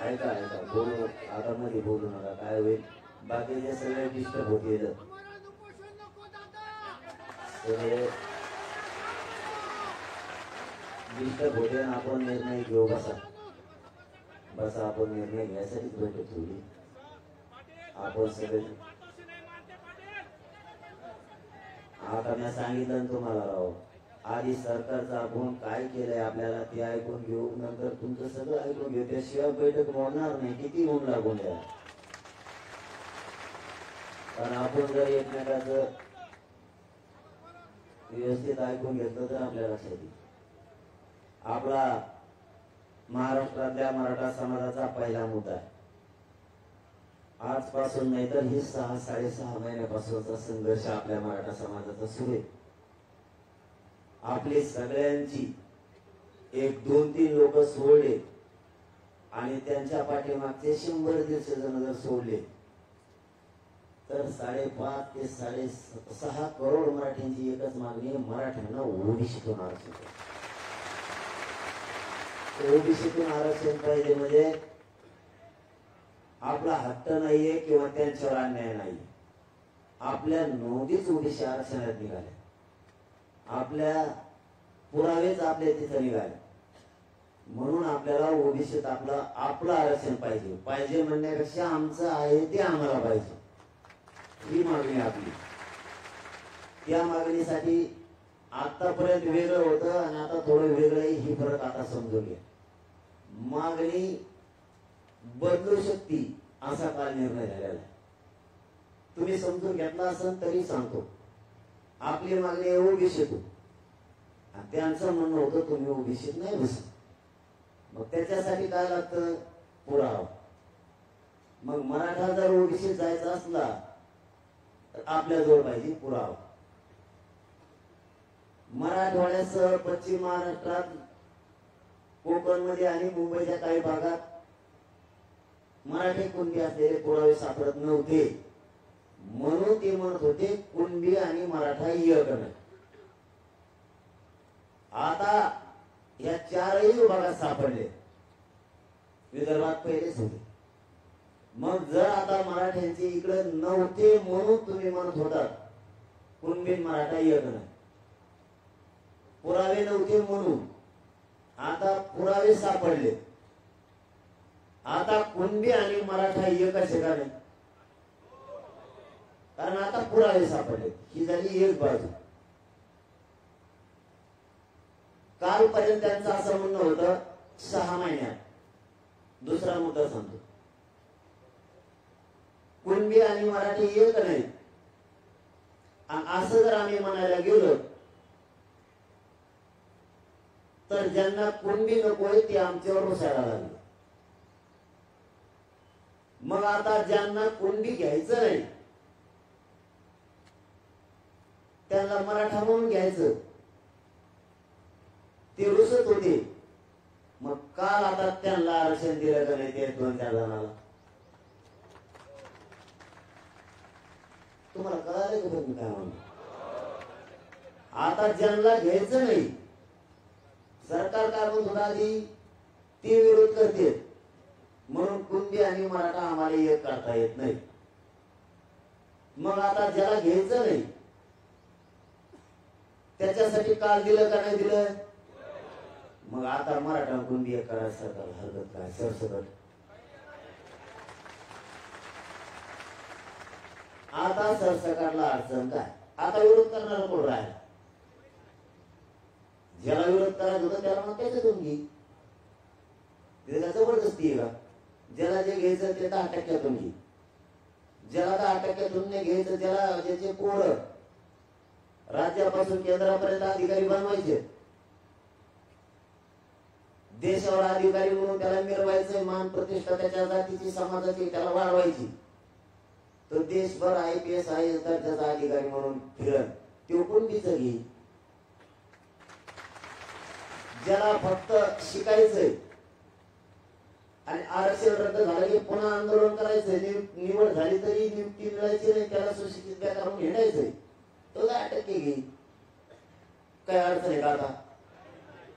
ऐका ऐका बोलू आता मध्ये बोलू नका काय होईल बाकीचे सगळे डिस्टर्ब होतील डिस्टर्ब होते आपण निर्णय घेऊ बसा आपण निर्णय घ्यायसाठीच बैठक ठेवली आपण सगळे आता मी सांगितलं ना तुम्हाला राव आधी सरकारचं आपण काय केलंय आपल्याला ते ऐकून घेऊ नंतर तुमचं सगळं ऐकून घेऊ त्याशिवाय बैठक मोडणार नाही किती ऊन लागून द्या कारण आपण जर एकमेकाचं व्यवस्थित ऐकून घेतलं तर आपल्या लक्षात येईल आपला महाराष्ट्रातल्या मराठा समाजाचा पहिला मुद्दा आहे आजपासून नाही तर ही 6-6.5 महिन्यापासूनचा संघर्ष आपल्या मराठा समाजाचा सुरू आहे आपली सगळ्यांची 1-2-3 लोक सोडले आणि त्यांच्या पाठीमागचे 100-150 जण जर सोडले तर 5.5 ते 6.5 करोड मराठ्यांची एकच मागणी आहे मराठ्यांना ओबीसीतून आरक्षण ओबीसीतून आरक्षण पाहिजे म्हणजे आपला हट्ट नाहीये किंवा त्यांच्यावर अन्याय नाही आपल्या नोंदीच ओबीसी आरक्षणात निघाल्या आपल्या पुरावेच आपल्या तिथे निघाले म्हणून आपल्याला ओबीसीत आपलं आरक्षण पाहिजे म्हणण्यापेक्षा आमचं आहे ते आम्हाला पाहिजे ही मागणी आपली त्या मागणीसाठी आतापर्यंत वेगळं होतं आणि आता थोडं वेगळं ही फरक आता समजून घ्या मागणी बदलू शकते असा काल निर्णय झालेला आहे तुम्ही समजून घेतला असेल तरी सांगतो आपली मागणी आहे ओबीसीतून आणि त्यांचं म्हणणं होतं तुम्ही ओबीसीत नाही बसत मग त्याच्यासाठी काय लागतं पुरावा मग मराठा जर ओबीसीत जायचा असला तर आपल्याजवळ पाहिजे पुरावा मराठवाड्यासह पश्चिम महाराष्ट्रात कोकणमध्ये आणि मुंबईच्या काही भागात मराठी कुणबी असलेले पुरावे सापडत नव्हते म्हणून ते म्हणत होते कुणबी आणि मराठा एक नाही आता या 4ही विभागात सापडले विदर्भात पहिलेच होते मग जर आता मराठ्यांचे इकडे नव्हते म्हणून तुम्ही म्हणत होतात कुणबी मराठा एक नाही पुरावे नव्हते म्हणून आता पुरावे सापडले आता कुणबी आणि मराठा एकच आहे का नाही कारण आता पुरावे सापडले ही झाली एक बाजू कालपर्यंत त्यांचं असं म्हणणं होतं 6 महिन्यात दुसरा मुद्दा सांगतो कुणबी आणि मराठी एक नाही असं जर आम्ही म्हणायला गेलो तर ज्यांना कुणबी नकोय ते आमच्यावर रुसायला लागले मग आता ज्यांना कुणबी घ्यायचं नाही त्यांना मराठा म्हणून घ्यायचं ते रुसत होते मग काल आता त्यांना आरक्षण दिलं का नाही ते 2-4 जणांना तुम्हाला कळालं का मी काय म्हणतो आता ज्यांना घ्यायचं नाही सरकार काय म्हणत होता आधी ते विरोध करते म्हणून कुणबी आणि मराठा आम्हाला एक करता येत नाही मग आता ज्याला घ्यायचं नाही त्याच्यासाठी काल दिलं का नाही दिलं मग आता मराठा कुणबी एक करायला सरकार हरकत काय सरसकट आता सरसकटला अडचण काय आता विरोध करणारा कोण राहिला ज्याला विरोध करायचा होता त्याला मग त्याच्यातून घे त्याला जबरदस्ती आहे का ज्याला जे घ्यायचं ते 10% घे ज्याला 10% नाही घ्यायचं त्याला ज्याचे पोरं राज्यापासून केंद्रापर्यंत अधिकारी बनवायचे देशावर अधिकारी म्हणून त्याला मिरवायचं मान प्रतिष्ठा त्याच्या जातीची समाजाची त्याला वाढवायची तो देशभर IPS IAS दर्जाचा अधिकारी म्हणून फिरण ते कुणबीच घे ज्याला फक्त शिकायचंय आणि आरक्षण रद्द झालं की पुन्हा आंदोलन करायचंय निवड झाली तरी नियुक्ती मिळायची नाही त्याला सुशिक्षित करून हिंडायचंय तो 10% घे काय अडचण आहे का आता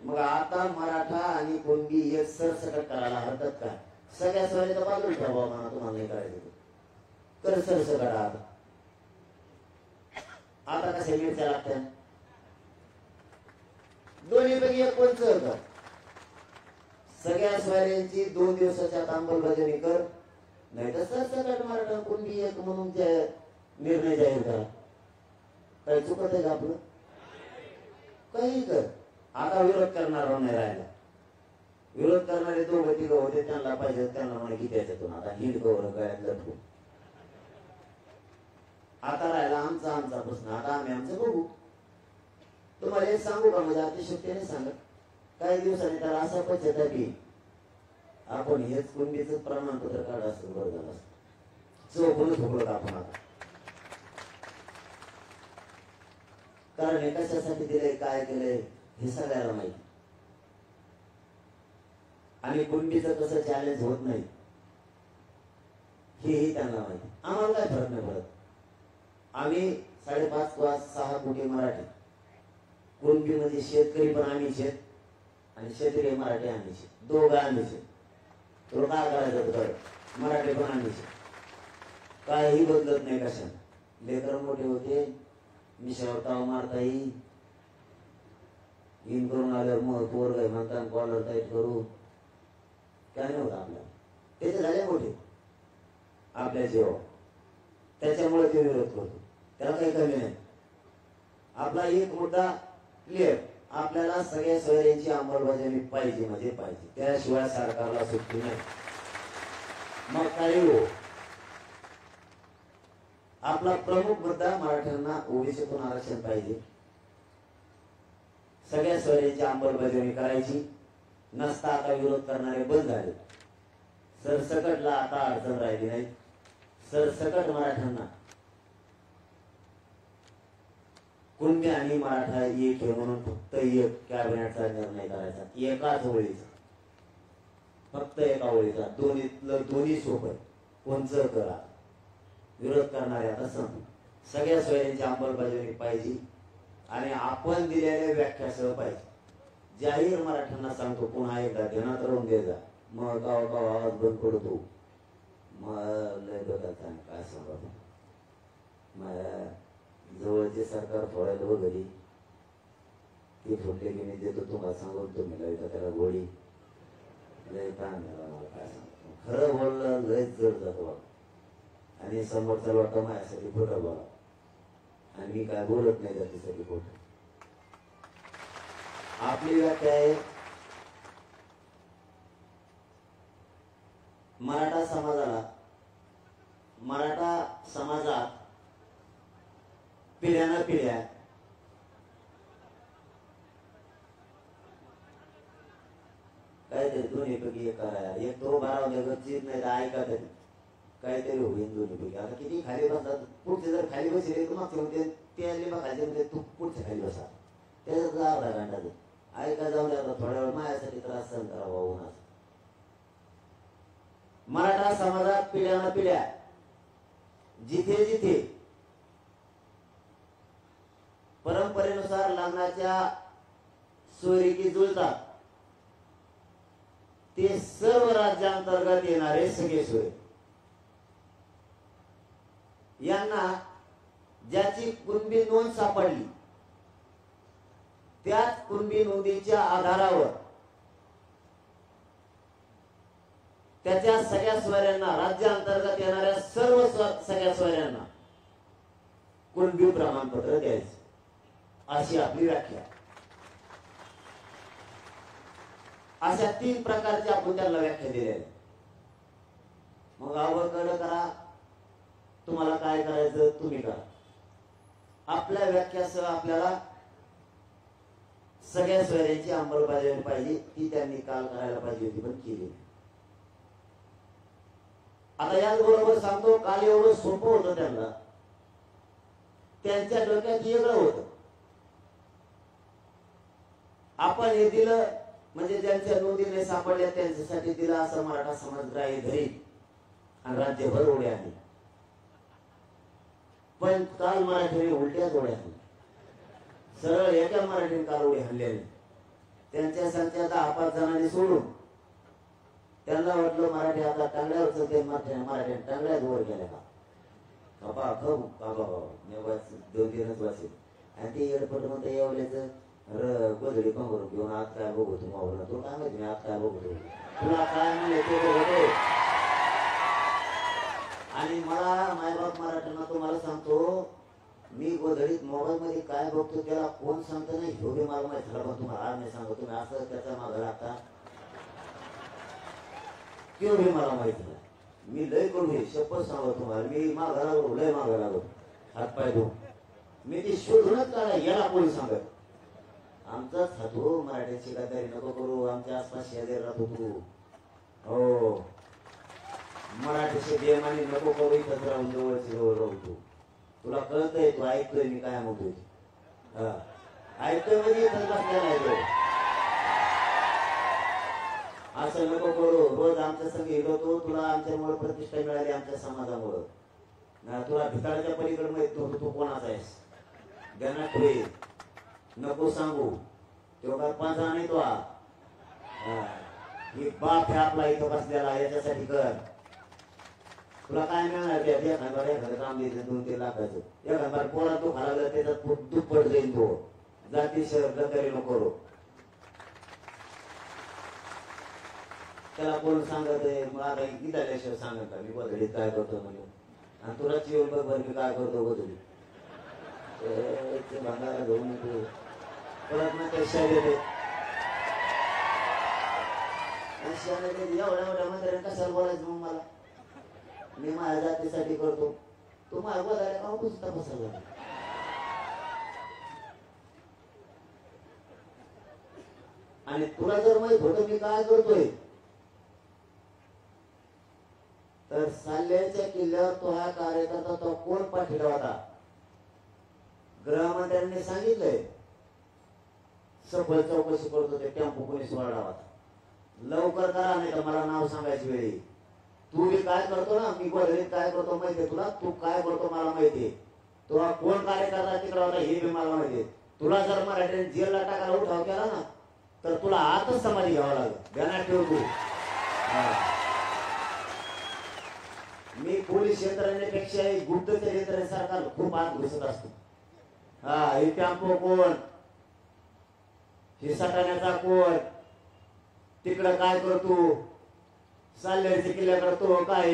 मग आता मराठा आणि कुणबी एक सरसकट करायला हरकत काय सगळ्या सोयीचा बाजूला ठेवा म्हणा, तुम्हाला नाही करायचं कर सरस करा. आता कशा मिरच्या लागत्या दोन्ही पैकी एक कोणचं कर. सगळ्या सोयऱ्यांची 2 दिवसाच्या अंमलबजावणी कर, नाही तर सरसकट मराठा कुणबी एक म्हणून निर्णय जाहीर करा. काही चुकत आहे का आपलं? काही कर. आता विरोध करणार नाही राहिला. विरोध करणारे 2-3 होते, त्यांना पाहिजे त्यांना म्हणा की त्याच्यातून आता हिंड कवर गळ्यात लटकू. आता राहिला आमचा प्रश्न. आता आम्ही आमचं बघू. तुम्हाला हे सांगू का म्हणजे अतिशयोक्तीने सांगत, काही दिवसांनी त्याला असा पश्चाताप येईल, आपण हेच कुंडीचं प्रमाणपत्र काढा असं बरं झालं असतं. चौकूनच ठोकलो आपण आता. कारण हे कशासाठी दिलंय, काय केलंय हे सगळ्याला माहिती. आणि कुंडीचं कसं चॅलेंज होत नाही हेही त्यांना माहिती. आम्हाला काय फरक नाही पडत. आम्ही 5.5 किंवा 6 कोटी मराठी. कुणबी म्हणजे शेतकरी पण आम्ही शेत, आणि शेतकरी मराठी आम्ही शेत, दोघं आम्ही शेत. तुला काय करायचं तर मराठी पण आम्ही शेत. काही बदलत नाही कशाने. लेकर मोठे होते, मिशावर ताव मारता येईल, इन करून आल्यावर मग पोर काय म्हणतात कॉलर टाईट करू, काय नाही होत आपल्याला. त्याचे झाले मोठे आपल्या जीवा, त्याच्यामुळे ते विरोध करतो. त्याला काही कमी नाही. आपला एक मुद्दा क्लिअर, आपल्याला सगळ्या सोयऱ्यांची अंमलबजावणी पाहिजे म्हणजे पाहिजे, त्याशिवाय सरकारला सुट्टी नाही. मग काही हो. आपला प्रमुख मुद्दा मराठ्यांना ओबीसीतून आरक्षण पाहिजे. सगळ्या सोयऱ्यांची अंमलबजावणी करायची. नसता आता विरोध करणारे बंद झाले. सरसकटला आता अडचण राहिली नाही. सरसकट मराठ्यांना कुणबी आणि मराठा एक आहे म्हणून फक्त एक कॅबिनेटचा निर्णय करायचा, एकाच ओळीचा, फक्त एका ओळीचा. दोन्ही सोबत कोणचं करा. विरोध करणारे आता संप. सगळ्या सोयऱ्यांची अंमलबजावणी पाहिजे आणि आपण दिलेल्या व्याख्यासह पाहिजे. जाहीर मराठ्यांना सांगतो, पुन्हा एकदा ध्यानात राहून दे जा. मग गाव आवाज बंद पडतो. मग लय बघत काय सांगतो, जवळचे सरकार फोडायला वगैरे ते फोडले की मी देतो तुम्हाला सांगून, तुम्ही लावता त्याला गोळी. लय ताण झाला मला, काय सांगतो. खरं बोललं लय जड जातो आणि समोरचा लोटा माझ्यासाठी खोटं बोला, आणि मी काय बोलत नाही त्याच्यासाठी खोटं. आपली व्याख्या आहे, मराठा समाजात पिढ्यानं पिढ्या काहीतरी दोन्हीपैकी एक करा. एक तो 12 गच्चीत नाही तर ऐका तरी काहीतरी होईल दोन्हीपैकी. आता किती खाली बसतात, पुढचे जर खाली बसले तर मागचे म्हणते ते आले बा खाली म्हणते तू पुढच्या खाली बसा, त्याच्यात अर्धा घंटा ऐका जाऊन आता थोड्या वेळ माझ्यासाठी त्रास सहन करावा उन्हाचा. मराठा समाजात पिढ्यानं पिढ्या जिथे जिथे परंपरेनुसार लग्नाच्या सोयरीकी जुळतात ते सर्व राज्यांतर्गत येणारे सगळे सोयरे यांना ज्याची कुणबी नोंद सापडली त्याच कुणबी नोंदीच्या आधारावर त्याच्या सगळ्या सोयऱ्यांना, राज्यांतर्गत येणाऱ्या सर्व सगळ्या सोयऱ्यांना कुणबी प्रमाणपत्र द्यायचं, अशी आपली व्याख्या. अशा 3 प्रकारच्या आपण त्याला व्याख्या दिलेल्या. मग आवडकडं करा, तुम्हाला काय करायचं तुम्ही करा. आपल्या व्याख्यासह आपल्याला सगळ्या सोयऱ्यांची अंमलबजावणी पाहिजे, ती त्यांनी काल करायला पाहिजे होती पण केली. आता याच बरोबर सांगतो, काल एवढं सोपं होतं त्यांना, त्यांच्या डोक्यात वेगळं होतं. आपण हे दिलं म्हणजे ज्यांच्या नोंदी सापडल्या त्यांच्यासाठी दिलं असं मराठा समाज ग्राह्य धरील आणि राज्यभर उड्या आणली. पण काल मराठीने उलट्याच उड्या आणल्या. सरळ एका मराठीने काल उड्या आणल्या. त्यांच्या संख्या 10-5 जणांनी सोडून त्यांना वाटलं मराठी आता टांगड्यावर चलते, मराठी टांगड्यात वर गेल्या का बाबा दोन तीनच वाचेल आणि ते एअरपोर्ट मध्ये येवल्याचं गोधडी कंबर घेऊन आज काय बघतो मावला तो काय माहिती मी आज काय बघतो तुला काय म्हणले ते बघतो. आणि मला मायबाप मराठ्यांना तुम्हाला सांगतो मी गोधडीत मोबाईल मध्ये काय बघतो त्याला कोण सांगतो नाही ह्यो बी मला माहिती झाला पण तुम्हाला आज नाही सांगतो तुम्ही असं त्याचा मागं लागता तो बी मला माहिती झाला. मी लय करू हे शपथ सांगतो तुम्हाला मी मागा लागलो लय मागा लागलो हातपाय धुवून मी ती शोधूनच काढा याला कोणी सांगत आमचाच हातो मराठ्याची गद्दारी नको करू आमच्या आसपास शेजारी राहतो तू हो मराठीचे बेमानी नको करू इथंच राहून जवळची जवळ राहू तू तुला कळतंय तू ऐकतोय मी काय म्हणतोय ऐकतोय म्हणजे इथंच बसलेला आहे तो असं नको करू रोज आमच्या संग हिडवतो तुला आमच्यामुळे प्रतिष्ठा मिळाली आमच्या समाजामुळं तुला भिताळाच्या पलीकडे माहित नव्हतं तू कोणाचा आहेस ध्यानात ठेव नको सांगू तो काय पांचा नाही तो ही बाप आहे आपला इथं बसलेला याच्यासाठी कर तुला काय मिळणार एखाद्या काम द्यायचं 2-3 लाखाचं एखादा पोरा तो खाला त्याच्यात दुप्पट जाईल तो जाती शहर गद्दारी नको करू त्याला कोण सांगत आहे मग आता निघाल्याशिवाय सांगत मी गोधडीत काय करतो म्हणजे आणि तुला येऊन बघ बरं मी काय करतो गोधडी ते भांडारा घेऊन येतो परत मग ते शाळेत एवढ्या एवढ्या मंदिर कशाला बोलायचं मग मला मी माझ्या जातीसाठी करतो तू माझ्या बोलायला का पुसता बसायला आणि तुला जर माहित होतं मी काय करतोय तर साल्ल्याच्या किल्ल्यावर तो हा कार्यकर्ता तो कोण पाठीला होता गृहमंत्र्यांनी सांगितलंय सखोल चौकशी करतो ते टेम्पो कोणी सोडला होता लवकर करा नाही तर मला नाव सांगायची वेळी तू बी काय करतो ना मी गोधडीत काय करतो माहितीये तुला तू काय करतो मला माहितीये तुला कोण कार्यकर्ता तिकडे होता हे बी मला माहितीये तुला जर मराठीने जेलला टाकायला उठाव केला ना तर तुला आतच समाधी घ्यावा लागेल ध्यानात ठेव तू मी पोलीस यंत्रणेपेक्षा गुप्तचर यंत्रणेसारखा खूप आत घुसत असतो हे टेम्पो कोण हे सटाण्याचा कोण तिकडं काय करतो साल्ल्याच्या किल्ल्याकडे तो काय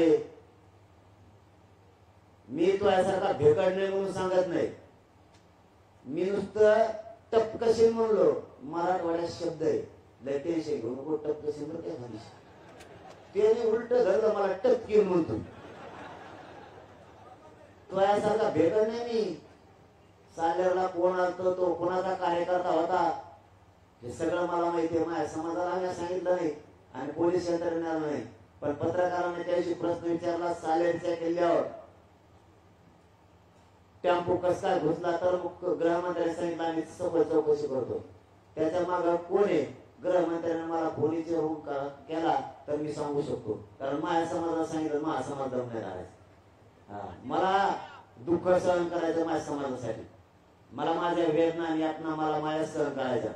मी तो यासारखा भेकड नाही म्हणून सांगत नाही मी नुसतं टपकशील म्हणलो मराठवाड्यात शब्द आहे लय टेन्शन घेऊ नको टपकशील तर काय झाली त्याने उलट धरलं मला टपकी म्हणतो तो यासारखा भेकड नाही मी साल्ल्याला कोण असतो तो कोणाचा कार्यकर्ता होता हे सगळं मला माहिती आहे माझ्या समाजाला आम्ही सांगितलं नाही आणि पोलीस यंत्रणेला नाही पण पत्रकारांनी त्याविषयी प्रश्न विचारला साल्ल्याच्या किल्ल्यावर टेम्पो कसा घुसला तर गृहमंत्र्यांनी सांगितलं आम्ही सखोल चौकशी करतो त्याच्या मागे कोण आहे गृहमंत्र्यांनी मला फोनीचे होऊन केला तर मी सांगू शकतो कारण माझ्या समाजाला सांगितलं माझा समाज दम नाही राहायचा मला दुःख सहन करायचं माझ्या समाजासाठी मला माझ्या वेदना यातना मला माझ्या सहन करायच्या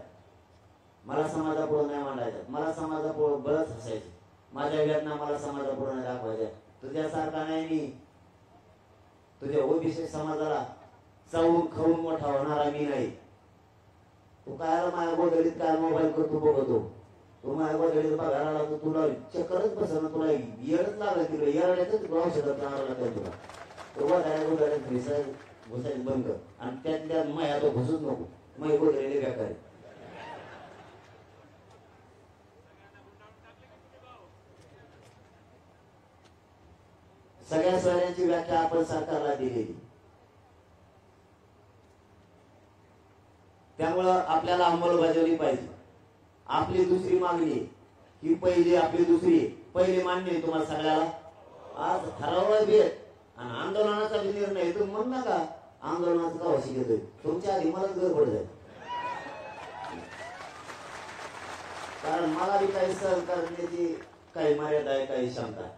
मला समाजापुढे नाही मांडायचं मला समाजापुढे बरंच हसायचं माझ्या वेदना मला समाजापुढे नाही दाखवायच्या तुझ्यासारखा नाही मी तुझ्या ओबीसी समाजाला चावून खाऊन मोठा होणारा मी नाही तू काय माझ्या गोधडीत काय मोबाईल करतो बघतो तू माझ्या गोधडीत बघायला लागतो तुला चक्करच बसत ना तुला येडच लागलं तिकडे येण्याच औषधात राहावं लागेल तुला तो गोधड्या गोधड्यात घुसायचं बंद कर आणि त्यातल्या माया तो घुसूच नको माय गोधडी बेकार सगळ्या सोयऱ्यांची व्याख्या आपण सरकारला दिलेली त्यामुळं आपल्याला अंमलबजावणी पाहिजे आपली दुसरी मागणी ही पहिली आपली दुसरी पहिली मान्य आहे तुम्हाला सगळ्याला आज ठराव भेट आणि आंदोलनाचा निर्णय तुम्ही म्हण नका आंदोलनाचं का वशी घेतोय तुमच्या आधी मलाच गडबड जाईल कारण मला बी काही सहन करण्याची काही मर्यादा आहे काही क्षमता आहे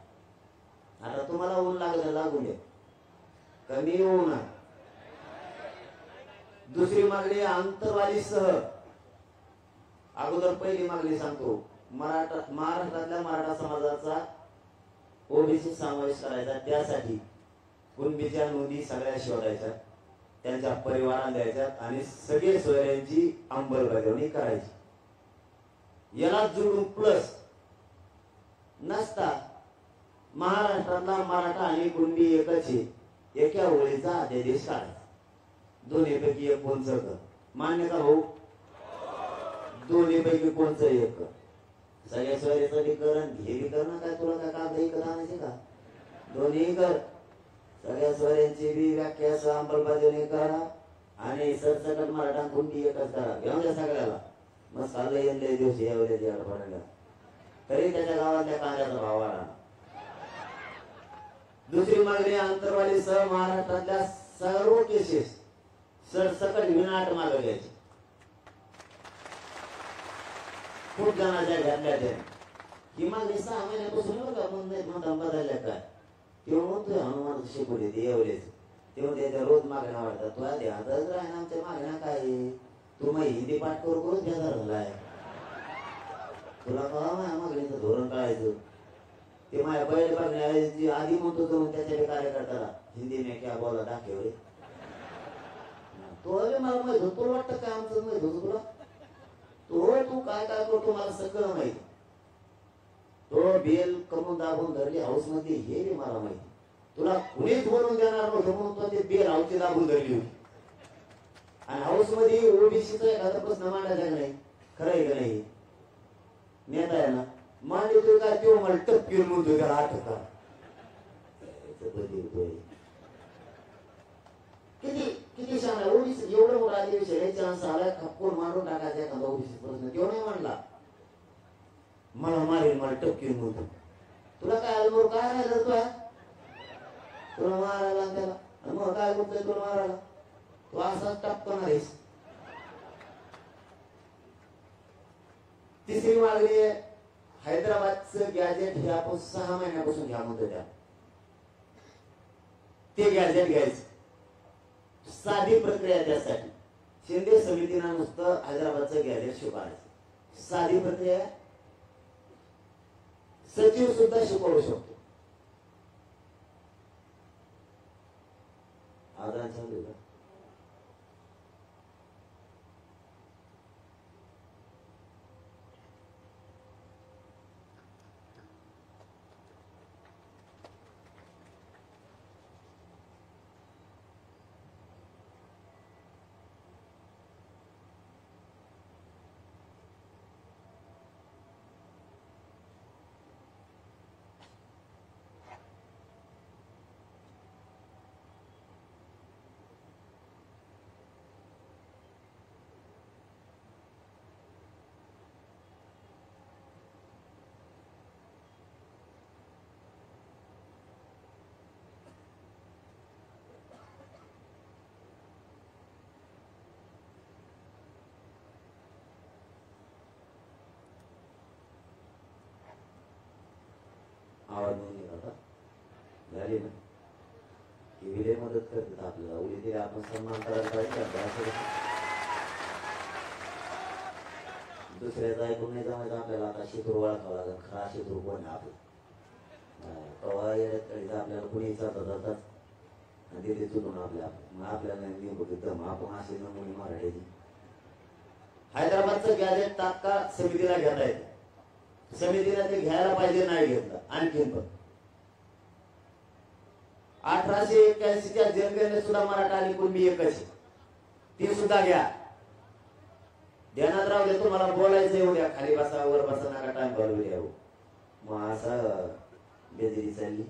आता तुम्हाला ऊन लागलं लागून दे कमी येऊ ना दुसरी मागणी आंतरवालीसह अगोदर पहिली मागणी सांगतो महाराष्ट्रातल्या मराठा समाजाचा ओबीसी समावेश करायचा. त्यासाठी कुणबीच्या नोंदी सगळ्या शोधायच्या, त्यांच्या परिवाराला द्यायच्या आणि सगळे सोयऱ्यांची अंमलबजावणी करायची. याला जोडून प्लस नसता महाराष्ट्रातला मराठा आणि कुणबी एकच आहे, एका ओळीचा अध्यादेश काढायचा. दोन्हीपैकी एक कोणचं कर मान्य का भाऊ? दोन्हीपैकी कोणचं एक कर. सगळ्या सोयऱ्याचं बी कर आणि हे बी कर ना. काय तुला काय कागद इकडं आणायचे का? दोन्ही कर. सगळ्या सोयऱ्यांची बी व्याख्या अंमलबजावणी करा आणि सरसकट मराठा कुणबी एकच करा. घेऊन द्या सगळ्याला. मग चाललं येईल दिवशी यावल्या पडायला तरी त्याच्या गावातल्या कांद्याचा भाव वाढा. दुसरी मागणी आंतरवाली सह महाराष्ट्रातल्या सर्व केसेस सरसकट विनाट मागवल्याची. खूप जणांच्या घातल्या त्या ही मागणी 6 महिन्यापासून बघा म्हणून बदलल्या काय तेव्हा म्हणतोय हनुमान शिकवले ते येवलेच तेव्हा त्याच्या रोज मागण्या वाढतात. तुला ध्यानच राह ना आमच्या मागण्या काय तू मग हिंदी पाठ करून बेजार झालाय. तुला कळा माझ्या मागणीचं धोरण कळायचं. ते माझ्या बैल बघण्या आधी म्हणतो तो त्याच्या कार्यकर्त्याला हिंदी में क्या बोला दाखव तो मला माहित होत. तुला वाटतं काय आमचं माहित होतं तुला? तू काय काय करतो मला सगळं माहिती. तो बेल कमून दाबून धरली हाऊस मध्ये हे रे मला माहिती. तुला कुणीच बोलून देणार नव्हतं म्हणून तो ते बेल हाऊसची दाबून धरली होती. आणि हाऊस मध्ये ओबीसीचा एखादा प्रश्न मांडायचा नाही. खरं आहे का नाही? नेता आहे ना मांडतोय काय तो मला टपकीवर म्हणतोय त्याला आठवता किती किती शाळा ओबीसी एवढं मोठा अधिवेशन चान्स आला खपकोर मारून टाकायचा एखादा ओबीसी प्रश्न तो नाही मांडला. मला मारेल मला टपकीवर म्हणतो. तुला काय आलं काय राहिलं तुला मारायला त्याला मग काय बोलतोय तुला मारायला तू असाच टपकणार आहेस. तिसरी मागणी हैदराबादचं गॅजेट हे आपण 6 महिन्यापासून घ्या म्हणतो. ते गॅजेट घ्यायचं साधी प्रक्रिया. त्यासाठी शिंदे समितीनं नुसतं हैदराबादचं गॅजेट शिकवायचं. साधी प्रक्रिया सचिव सुद्धा शिकवू शकतो. आदान चालू का? आवाज नाही आता झाली ना की विले मदत करतात आपल्याला. उली आपण सन्मान करायला पाहिजे. दुसऱ्याचा ऐकून नाही जमायचं आपल्याला. आता शेतूर ओळखावं लागेल खरा शेतूर कोण आपलं. आपल्याला कुणी विचारतात जातात आणि तिथे चुकून आपल्याला दम आपण असे नमुने मराठीची. हैदराबादचं गॅजेट तात्काळ समितीला घेता येतं. समितीला ते घ्यायला पाहिजे नाही घेतलं. आणखीन पण 1881च्या जनगणनेत सुद्धा मराठा आणि कुणबी एकच ती सुद्धा घ्या. ध्यानात राहू दे. तुम्हाला बोलायचं उद्या खाली बसा वर बसा नका टाइम घालू द्या. मग असं बेजेरी चालली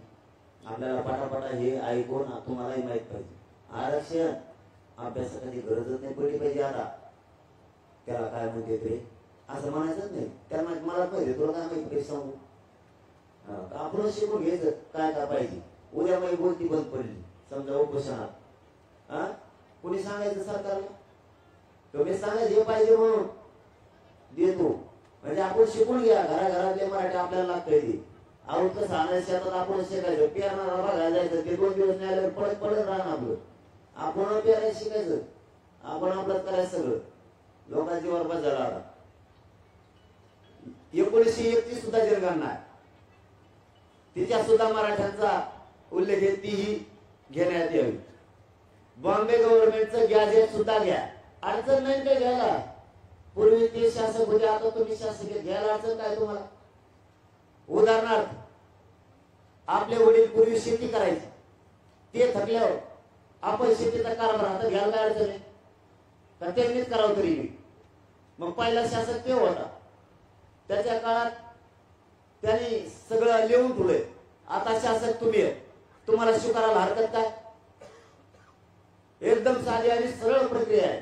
आपल्याला पटापटा हे ऐकून तुम्हालाही माहित पाहिजे. आरक्षण अभ्यासाची गरजच नाही पडली पाहिजे. आता त्याला काय म्हणते ते असं म्हणायचंच नाही. त्यांना मला पाहिजे तुला काय माहिती सांगू. आपण शिकून घ्यायचं काय काय पाहिजे. उद्या माझी बोलती बंद पडली समजा उपोषणात कुणी सांगायचं सरकारला तुम्ही सांगायचं हे पाहिजे म्हणून देतो. म्हणजे आपण शिकून घ्या. घराघरातले मराठी आपल्याला लागतंय ते. आवडत सांगायचं शेतात आपण शिकायचं. पेरणारा बघायला जायचं ते 2 दिवस नाही आल्यावर पडत पडत राहणार आपलं. आपण पेरायला शिकायचं. आपण आपलंच करायचं सगळं. लोकांची बरबाद झाला. आता 1931 सुद्धा जनगणना आहे. तिच्या सुद्धा मराठ्यांचा उल्लेख आहे, तीही घेण्यात यावी. बॉम्बे गव्हर्नमेंटचं गॅजेट सुद्धा घ्या, अडचण नाही ते घ्यायला. पूर्वी ते शासक होते, आता तुम्ही शासक घ्यायला अडचण काय तुम्हाला? उदाहरणार्थ आपले वडील पूर्वी शेती करायचे, ते थकल्यावर आपण शेतीचा कारभार आता घ्यायला काय अडचण आहे का? त्यांनीच करावं तरी. मग पहिला शासक ते होता, त्याच्या काळात त्यांनी सगळं लिहून ठेवलंय. आता शासक तुम्ही आहे, तुम्हाला स्वीकारायला हरकत काय? एकदम साधी आणि सरळ प्रक्रिया आहे.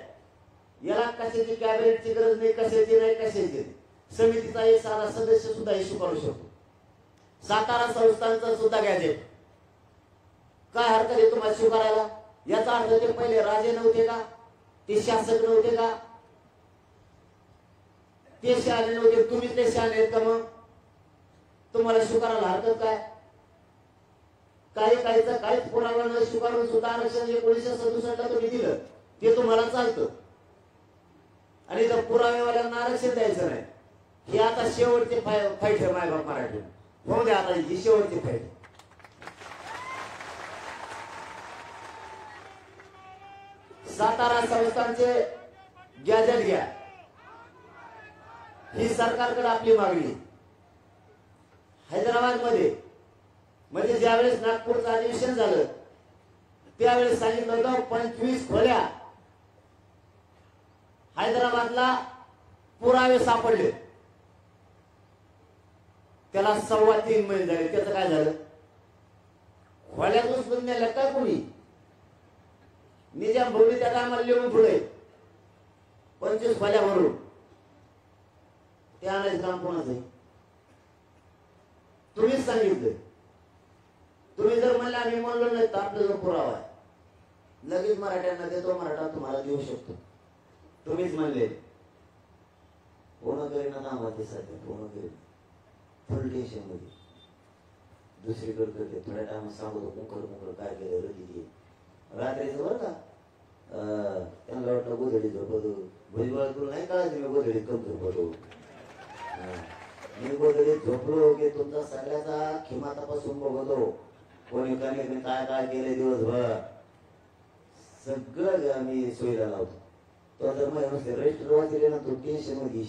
याला कशाची कॅबिनेटची गरज नाही, कशाची नाही, कशाची. समितीचा एक साधा सदस्य सुद्धा हे स्वीकारू शकतो. सातारा संस्थांचं सुद्धा गॅजेट, काय हरकत आहे तुम्हाला स्वीकारायला? याचा अर्थ ते पहिले राजे नव्हते का? ते शासक नव्हते का? ते शहाणे नव्हते, तुम्ही ते शहाणे आहेत का? मग तुम्हाला स्वीकारायला हरकत काय? काहीच पुरावा न स्वीकारून सुद्धा आरक्षण 1967 तुम्ही दिलं, ते तुम्हाला चालतं. आणि जर पुरावेवाल्यांना आरक्षण द्यायचं नाही, ही आता शेवटची फाईट आहे मायबाप मराठी. होऊ द्या, आता ही शेवटची फाईट. सातारा संस्थांचे गॅजेट घ्या, ही सरकारकडे आपली मागणी. हैदराबाद मध्ये म्हणजे ज्यावेळेस नागपूरचं अधिवेशन झालं त्यावेळेस सांगितलं होतं 25 खोल्या हैदराबादला पुरावे सापडले. त्याला 3.25 महिने झाले. त्याचं काय झालं? खोल्यातून सुद्धा नेलं काय कोणी? निजाम भाऊनी त्या टायमाला लिहून पुढे 25 खोल्या भरून ते आणायचं काम कोणाचं आहे? तुम्हीच सांगितलं. तुम्ही जर म्हणले आम्ही म्हणलो नाही तर आपला जो पुरावा आहे लगेच मराठ्यांना देतो, मराठा तुम्हाला देऊ शकतो. तुम्हीच म्हणले. पूर्ण करीन आता आम्हाला सध्या पूर्ण करीन फुल टेन्शन मध्ये. दुसरीकडे करते थोड्या टाइम सांगतो कुंकड काय केलं रती रात्रीचं बरं का. त्यांना वाटलं गोधडी झोपतो, भुजबळ तुला नाही कळायचं मी गोधडीत कम झोपतो. मी गोधडीत झोपलो की तुमचा सगळ्याचा खिमा तपासून बघतो. कोणी कमी काय काय केले दिवसभर सगळं मी सोयीला लावतो. तो जर मग रजिस्टर वाचले ना तो टेन्शन मध्ये.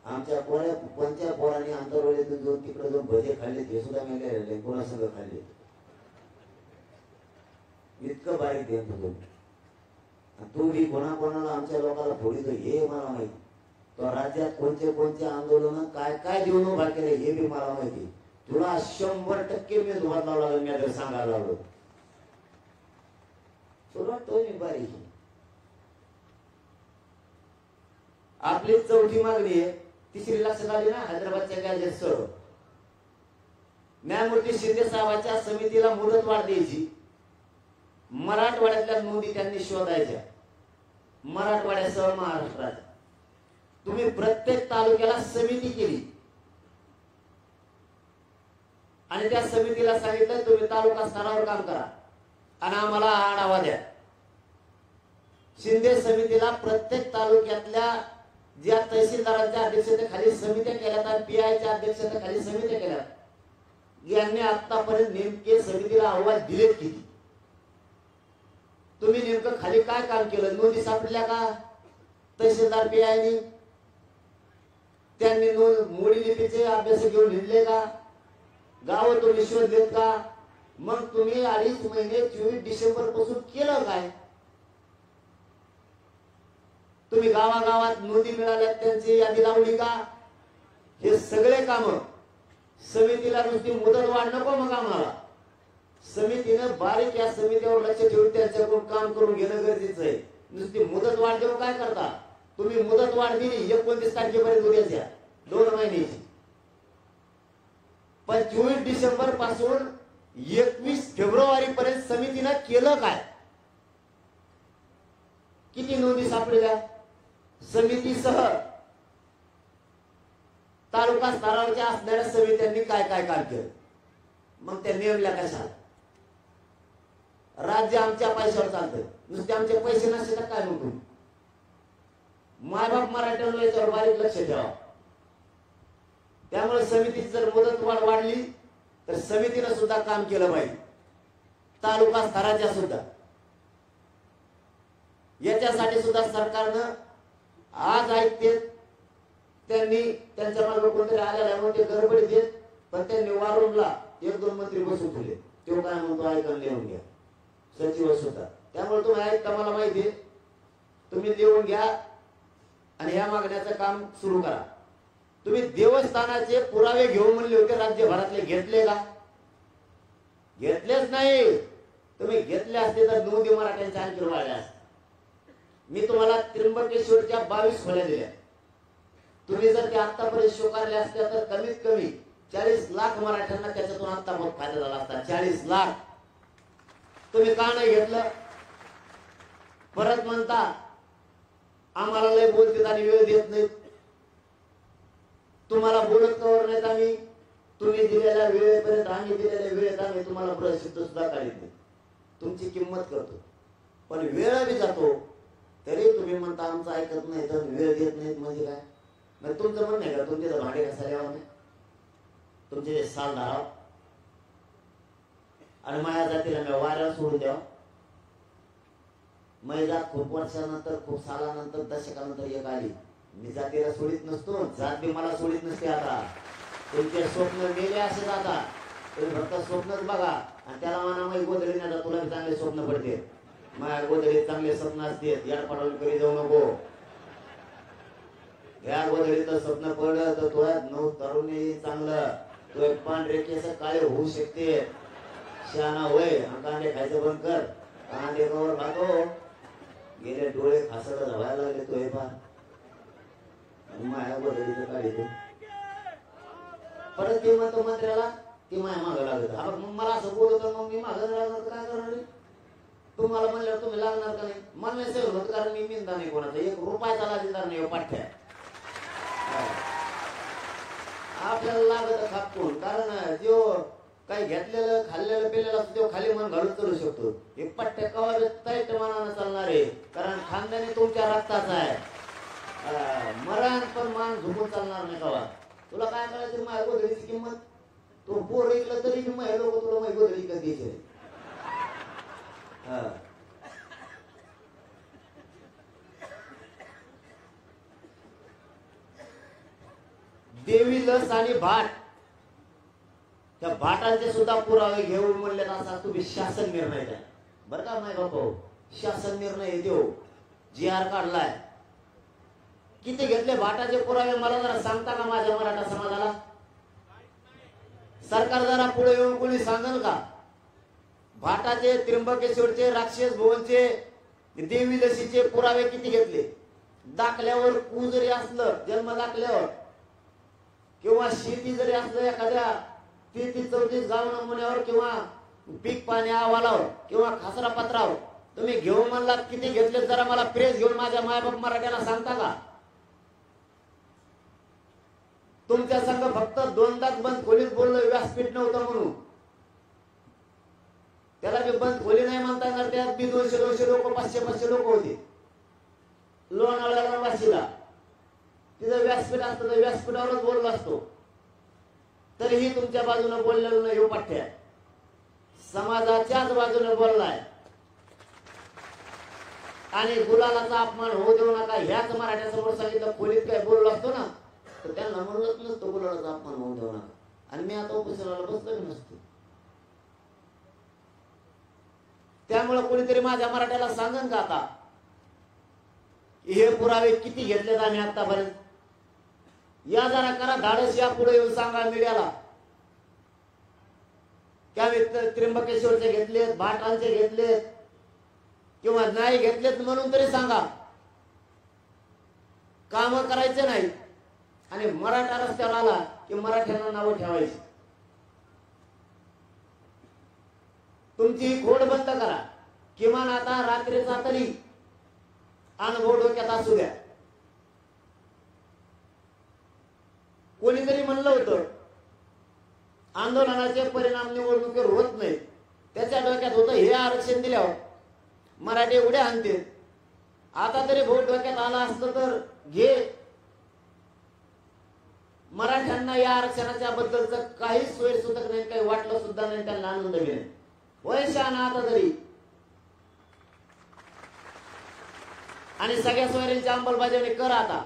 आमच्या कोणत्या पोरांनी आंतरवलीतून जो तिकडे जो भजे खाल्ले ते सुद्धा मी काय कोणासंग खाल्ले. इतकं बारीक देत होतो. तू बी कोणाकोणाला आमच्या लोकांना फोडीतो हे मला माहिती. तो राज्यात कोणते आंदोलन काय काय देऊन उभा केले हे बी मला माहिती. तुला 100% मी धुमात लावला मी आता सांगायला लागलो. तुला तो मी बारीक. आपली चौथी मागणी आहे. तिसरी लक्षात आली ना हैदराबादच्या गॅजेट सर. न्यायमूर्ती शिंदे साहेबांच्या समितीला मुदत वाढ द्यायची. मराठवाड्यातल्या नोंदी त्यांनी शोधायच्या. मराठवाड्यासह महाराष्ट्रात तुम्ही प्रत्येक तालुक्याला समिती केली आणि त्या समितीला सांगितलं तुम्ही तालुका स्तरावर काम करा आणि आम्हाला आढावा द्या. शिंदे समितीला प्रत्येक तालुक्यातल्या ज्या तहसीलदारांच्या अध्यक्षतेखाली समित्या केल्यात आणि पीआयच्या अध्यक्षतेखाली समित्या केल्यात, यांनी आतापर्यंत नेमके समितीला अहवाल दिलेत किती? तुम्ही नेमकं खाली काय काम केलं? नोंदी सापडल्या का तहसीलदार पीआयनी? त्यांनी मोडी लिपीचे अभ्यास घेऊन लिहिले का? गाव तुम्ही शोधलेत का? मग तुम्ही 2.5 महिने 24 डिसेंबर पासून केलं काय? तुम्ही गावागावात नोंदी मिळाल्या त्यांची यादी लावली का? हे सगळे काम समितीला नुसती मुदत वाढ नको. मग आम्हाला समितीनं बारीक या समितीवर लक्ष ठेवून त्यांच्याकडून काम करून घेणं गरजेचं आहे. नुसती मुदत वाढ देऊन काय करता? तुम्ही मुदत वाढ दिली 29 तारखेपर्यंत उद्याच्या 2 महिन्याची. पण 24 डिसेंबर पासून 21 फेब्रुवारी पर्यंत समितीनं केलं काय? किती नोंदी सापडल्या? समितीसह तालुका स्तरावरच्या असणाऱ्या समित्यांनी काय काय काम केलं? मग त्या नेमल्या कशा? राज्य आमच्या पैशावर चालतं. नुसते आमचे पैसे नसते तर काय म्हणतो? मायबाप मराठ्यांना याच्यावर बारीक लक्ष ठेवा. त्यामुळे समितीची जर मुदत वाढ वाढली तर समितीनं सुद्धा काम केलं पाहिजे, तालुका स्तराच्या सुद्धा. याच्यासाठी सुद्धा सरकारनं आज ऐकते, त्यांनी त्यांच्या मागे कोणतरी आलेला म्हणून ते गडबडीत येत, पण त्यांनी वारूनला 1-2 मंत्री बसू ठेवले. तो काय म्हणतो ऐकून लिहून घ्या, सचिव सुद्धा. त्यामुळे तुम्ही ऐकता, मला माहिती आहे, तुम्ही लिहून घ्या आणि ह्या मागण्याचं काम सुरू करा. तुम्ही देवस्थानाचे पुरावे घेऊन म्हणले होते राज्यभरातले, घेतले का? घेतलेच नाही. तुम्ही घेतले असते तर नोंदी मराठ्यांच्या आणखी वाढल्या असत्या. मी तुम्हाला त्र्यंबकेश्वरच्या 22 खोल्या दिल्या. तुम्ही जर ते आतापर्यंत स्वीकारले असत्या तर कमीत कमी 40 लाख मराठ्यांना त्याच्यातून आता मग फायदा झाला असता. 40 लाख. तुम्ही का नाही घेतलं? परत म्हणता आम्हाला लय बोलतात आणि वेळ देत नाहीत. तुम्हाला बोलत कवर नाहीत आम्ही. तुम्ही दिलेल्या वेळेपर्यंत, आम्ही दिलेल्या वेळेत आम्ही तुम्हाला प्रसिद्ध सुद्धा काढीत नाही. तुमची किंमत करतो, पण वेळ बी जातो तरी तुम्ही म्हणता आमचं ऐकत नाही, तर वेळ देत नाहीत. म्हणजे काय? म्हणजे तुमचं म्हणणं आहे का तुमचे तर भाडे घासायला नाही, तुमचे साल धराव आणि माझ्या जातीला मी वाऱ्यावर सोडून द्यावं? माझी जात खूप वर्षानंतर, खूप सालानंतर, दशकानंतर एक आली. मी जातीला सोडित नसतो, जात बी मला सोडित नसते. आता तुमचे स्वप्न गेले असे आता तुम्ही फक्त स्वप्नच बघा आणि त्याला म्हणा मग गोधडी नाही, तुला बी चांगले स्वप्न पडते. माझ्या गोधडीत चांगले स्वप्न असते, याड पडवून करी जाऊ नको. या गोधडीचं स्वप्न पडलं तर तुला 9 तरुणी चांगलं, तो एक पांढरे केस काळे होऊ शकते. शहाणा होय, कांदे खायचं बंद कर. कांदे कवर खातो, गेले डोळे खासड व्हायला लागले. तो हे पा माया गोधडीचं काढते. परत ते म्हणतो मंत्र्याला की माया मागं लागत. मग मला असं बोलत, मग मी मागं लागणार काय करणार? तुम्हाला म्हणल्यावर तुम्ही लागणार का नाही? मला नाही सहन होत, कारण मी मिंदा नाही कोणाचा, 1 रुपयाचा लागणार नाही पाठ्या. आपल्याला लागत खापून, कारण जो काही घेतलेलं खाल्लेलं पिलेलं असतो तो खाली मन घालून करू शकतो. हे पट्ट्या कवा तैट मनानं चालणार आहे, कारण खानदानी तुमच्या रक्ताचा आहे. मरण पण मान झुकून चालणार नाही कवा. तुला काय करायचं माझ्या गोधडीची किंमत? तो बोर ऐकलं तरी माझे लोक तुला माझी गोधडी कधी द्यायचे. देवी लस आणि भाट, त्या भाटांचे सुद्धा पुरावे घेऊन म्हणले असा तुम्ही शासन निर्णय द्या. बरं का माय बापू, शासन निर्णय देऊ. GR काढलाय. किती घेतले भाटाचे पुरावे मला जरा सांगता का माझ्या मराठा समाजाला? सरकार जरा पुढे येऊन कोणी सांगल का? भाटाचे, त्र्यंबकेश्वरचे, राक्षस भुवनचे, देवी लसीचे पुरावे किती घेतले? दाखल्यावर कू जरी असलं, जन्म दाखल्यावर किंवा शेती जरी असलं एखाद्या 33-34 गाव नमुन्यावर किंवा पीक पाणी अहवालावर किंवा खासरा पत्रावर तुम्ही घेऊन म्हणला किती घेतले? जरा मला प्रेस घेऊन माझ्या मायबाप मराठ्याला सांगता का? तुमच्या संघ फक्त 2दाच बंद खोलीत बोललो, व्यासपीठ नव्हतं म्हणून. त्याला मी बंद खोली नाही म्हणता येणार. त्यात बी 200 लोक, 500 लोक होते. लोणावळ्याला वाशीला तिथं व्यासपीठ असतं तर व्यासपीठावरच बोललो असतो. तरीही तुमच्या बाजूने बोललेलो नाही. हो पाठ्या समाजाच्याच बाजूने बोललाय आणि गुलालाचा अपमान होऊ देऊ नका. ह्याच मराठ्यासमोर सांगितलं. खोलीत काय बोललो असतो ना तर त्यांना म्हणलंच नसतं गुलालाचा अपमान होऊ देऊ नका. आणि मी आता उपोषणाला बसलो नसतो. त्यामुळे कोणीतरी माझ्या मराठ्याला सांगन का आता हे पुरावे किती घेतलेत आम्ही आतापर्यंत? या जरा करा धाडस, या पुढे येऊन सांगा मीडियाला की आम्ही त्र्यंबकेश्वरचे घेतलेत, भाटांचे घेतलेत किंवा नाही घेतलेत म्हणून तरी सांगा. काम करायचे नाही आणि मराठा रस्त्यावर आला की मराठ्यांना नावं ठेवायची. तुमची खोड बंद करा. किमान आता रात्रीचा तरी अनुभव डोक्यात असू द्या. कोणीतरी म्हणलं होतं आंदोलनाचे परिणाम निवडणुकीवर होत नाहीत. त्याच्या डोक्यात होतं हे आरक्षण दिल्यावर मराठी उड्या आणतील. आता तरी भोट डोक्यात आला असतं तर घे. मराठ्यांना या आरक्षणाच्या बद्दलच काही सोयीसुद्धा नाही, काही वाटत सुद्धा नाही, त्यांना आनंद बी नाही. वैशान आता तरी आणि सगळ्या सोयऱ्यांची अंमलबजावणी कर. आता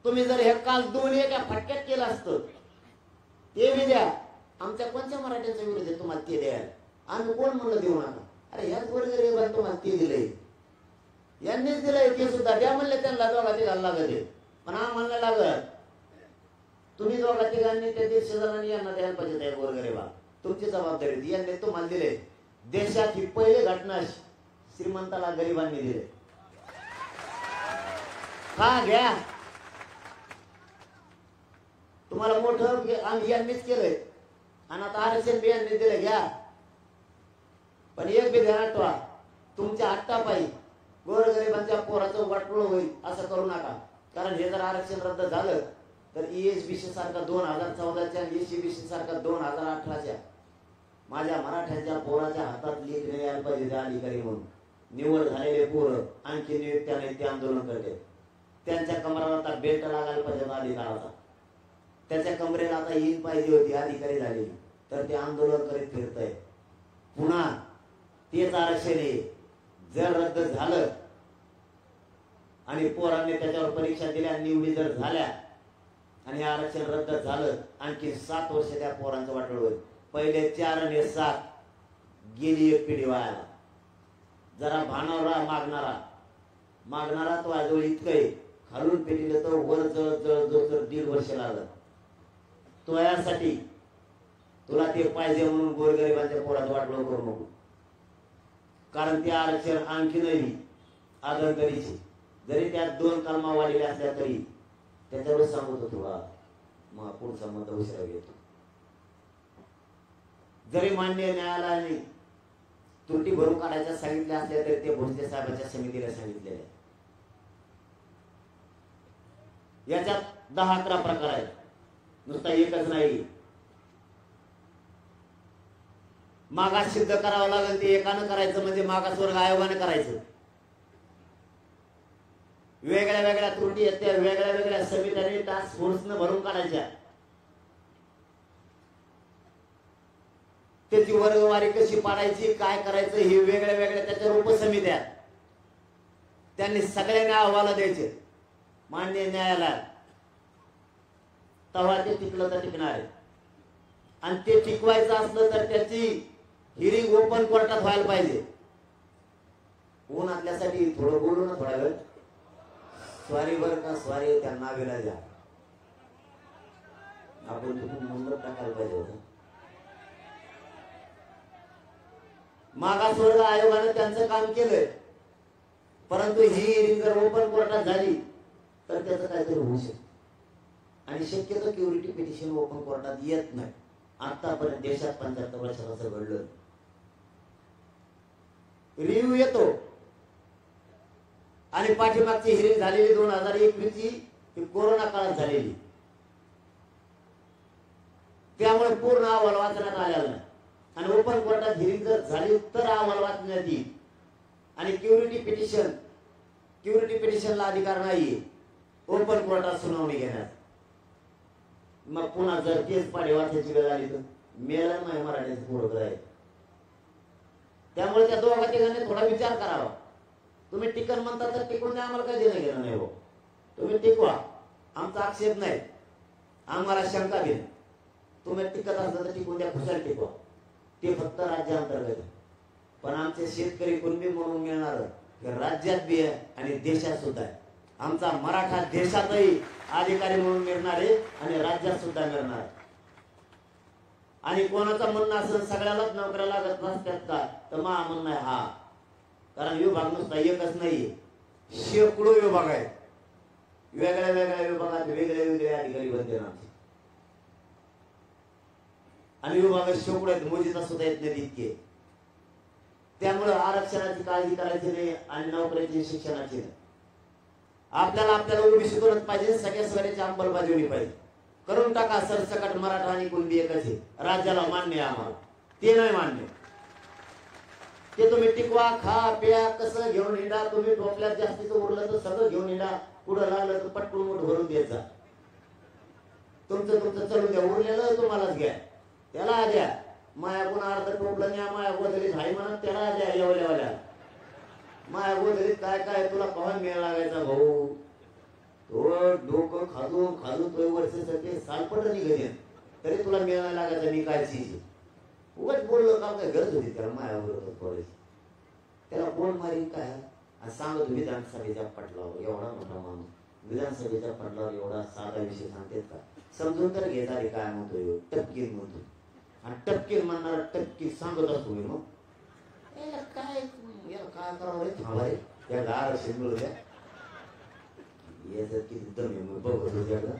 तुम्ही जर हे काल 2 एका फटक्यात केलं असतं, ते बी द्या. आमच्या कोणत्या मराठ्यांच्या विरोध आहे तुम्हाला ते द्यायला? आम्ही कोण म्हणलं देऊ नका? अरे ह्याच वर्ग तुम्हाला ते दिलंय, यांनीच दिलंय, ते सुद्धा द्या म्हणले त्यांना. दोघा तिघांना लागत आहे, पण आम्हाला लागत. तुम्ही दोघा तिघांनी त्या 150 जणांनी यांना द्यायला पाहिजे. त्या गोरगरिबा तुमची जबाबदारी, यांनी तुम्हाला दिले. देशात ही पहिली घटना श्रीमंताला गरिबांनी दिले. हा घ्या, तुम्हाला मोठं आम्ही यांनीच केलंय आणि आता आरक्षण बी यांनी दिलं, घ्या. पण एक बी ध्यानात ठेवा, तुमच्या हट्टापायी गोरगरिबांच्या पोराचं वाटोळं होईल असं करू नका. कारण हे जर आरक्षण रद्द झालं तर ESBC सारखा 2014च्या आणि SCBC सारखा 2018च्या माझ्या मराठ्यांच्या पोराच्या हातात लेख नाही यायला पाहिजे. त्या अधिकारी म्हणून निवड झालेले पोरं आणखी नियुक्त्या नाही, ते आंदोलन करते. त्यांच्या कमराला आता बेल्ट लागायला पाहिजे अधिकाराचा. त्याच्या कमरेला आता ईन पाहिजे होती, अधिकारी झाली, तर ते आंदोलन करीत फिरतय. पुन्हा तेच आरक्षण जर रद्द झालं आणि पोरांनी त्याच्यावर परीक्षा दिल्या, निवडी जर झाल्या आणि आरक्षण रद्द झालं, आणखी 7 वर्ष त्या पोरांचं वाटोळ होईल. पहिले 4 आणि 7 गेली एक पिढी वायाला. जरा भानावर मागणारा तो आजवळ इतकं खालून पेटीलं तर वर जळ जळ जळ 1.5 वर्ष लागलं. तो यासाठी तुला ते पाहिजे म्हणून गोरगरिबांच्या पोरात वाटोळ करू नको. कारण ते आरक्षण आणखी नाही आदरकरीचे, जरी त्यात 2 कलमा वाढलेल्या असल्या तरी त्याच्यावर सांगतो तुला मग पुढचा मत उशिरा घेतो. जरी मान्य न्यायालयाने त्रुटी भरून काढायच्या सांगितल्या असल्या तरी ते भोसले साहेबांच्या समितीला सांगितलेले आहे. याच्यात 10-11 प्रकार आहेत, नुसता एकच नाही. मागास सिद्ध करावं लागेल, ते एकानं करायचं म्हणजे मागासवर्ग आयोगाने करायचं. वेगळ्या वेगळ्या त्रुटी आहेत, त्या वेगळ्या वेगळ्या समित्यांनी टास्क फोर्सनं भरून काढायच्या. त्याची वर्गवारी कशी पाडायची, काय करायचं, हे वेगळ्या वेगळ्या त्याच्या उपसमित्या. त्यांनी सगळ्यांना अहवाल द्यायचे मान्य न्यायालयात, तेव्हा ते टिकलं तर टिकणार आहे. आणि ते टिकवायचं असलं तर त्याची हिअरिंग ओपन कोर्टात व्हायला पाहिजे. उन्हातल्यासाठी थोडं बोलू ना, थोडा वेळ स्वारी बर का, स्वारी त्यांना वेळा द्या. आपण तिथून नंबर टाकायला पाहिजे होतं. मागासवर्ग आयोगाने त्यांचं काम केलंय, परंतु ही हिअरिंग जर ओपन कोर्टात झाली तर त्याचं काहीतरी होऊ शकतं. आणि शक्यतो क्युरिटी पिटिशन ओपन कोर्टात येत नाही. आतापर्यंत देशात 75 वर्षात असं घडलं. रिव्ह्यू येतो आणि पाठीमागची हिअरिंग झालेली 2021ची कोरोना काळात झालेली, त्यामुळे पूर्ण अहवाल वाचण्यात आलेला नाही. आणि ओपन कोर्टात हिअरिंग जर झाली तर अहवाल वाचण्यात येईल. आणि क्युरिटी पिटिशनला अधिकार नाहीये ओपन कोर्टात सुनावणी घेण्यास. मग पुन्हा जर केस पाडी वाचायची वेळ आली तर मेला नाही मराठ्याचं पोरगं आहे. त्यामुळे त्या दोघा तिघांनी थोडा विचार करावा. तुम्ही टिकन म्हणता तर टिकून द्या, आम्हाला काय देणं घेणं नाही. हो, तुम्ही टिकवा, आमचा आक्षेप नाही, आम्हाला शंका घेणे. तुम्ही टिकत असलं तर टिकून द्या, खुशाल टिकवा. ते फक्त राज्यांतर्गत. पण आमचे शेतकरी कुणबी म्हणून मिळणार राज्यात बी आहे आणि देशात सुद्धा आहे. आमचा मराठा देशातही अधिकारी म्हणून मिळणार आहे आणि राज्यात सुद्धा मिळणार आहे. आणि कोणाचं म्हणणं असेल सगळ्यालाच नोकऱ्या लागत नसतात का, तर मा म्हणणं आहे हा. कारण विभाग नुसता एकच नाहीये, शेकडो विभाग आहेत. वेगळ्या वेगळ्या विभागात वेगळे वेगळे अधिकारी बनते आमचे. आणि विभाग शेकडो आहेत, मोजीचा सुद्धा येत नाही इतके. त्यामुळे आरक्षणाची काळजी करायची नाही आणि नोकऱ्याची शिक्षणाची नाही. आपल्याला ओबीसीतूनच पाहिजे, सगळ्या सगळ्याची अंमलबजावणी पाहिजे. करून टाका सरसकट मराठा आणि कुणबी एकच आहे. राज्याला मान्य आहे, आम्हाला ते नाही मान्य. ते तुम्ही टिकवा, खा प्या, कसं घेऊन हिंडा. तुम्ही टोपल्यात जास्तीचं उरलं तर सगळं घेऊन हिंडा. पुढं लागलं तर पटकून मोठ भरून द्यायचा. तुमचं चलून द्या, उरलेलं तुम्हालाच घ्या, त्याला द्या. मायागुण अर्ध टोपलं नाही माया गोधरीत हाय म्हणत त्याला द्या एवढ्या माया गोधरीत काय काय तुला कवा मेळ लागायचा भाऊ तो डोकं खाजून खाजून तो वर्षासाठी सालपट निघेल तरी तुला मेळा लागायचा मी काय चीज उगाच बोललो का काय गरज होती त्याला माया बरोबर बोलायची त्याला कोण मारीन काय आणि सांगतो विधानसभेच्या पटलावर एवढा मोठा माणूस विधानसभेच्या पटलावर एवढा साधा विषय सांगतेत का समजून तर घेता रे काय म्हणतोय टपकीर म्हणतो आणि टपकीर म्हणणारा टपकीर सांगत असतो मी मग याला काय करावं रे थांबा रे या गार असेल मिळू द्या याच्यात किती दम आहे बघत होत्याला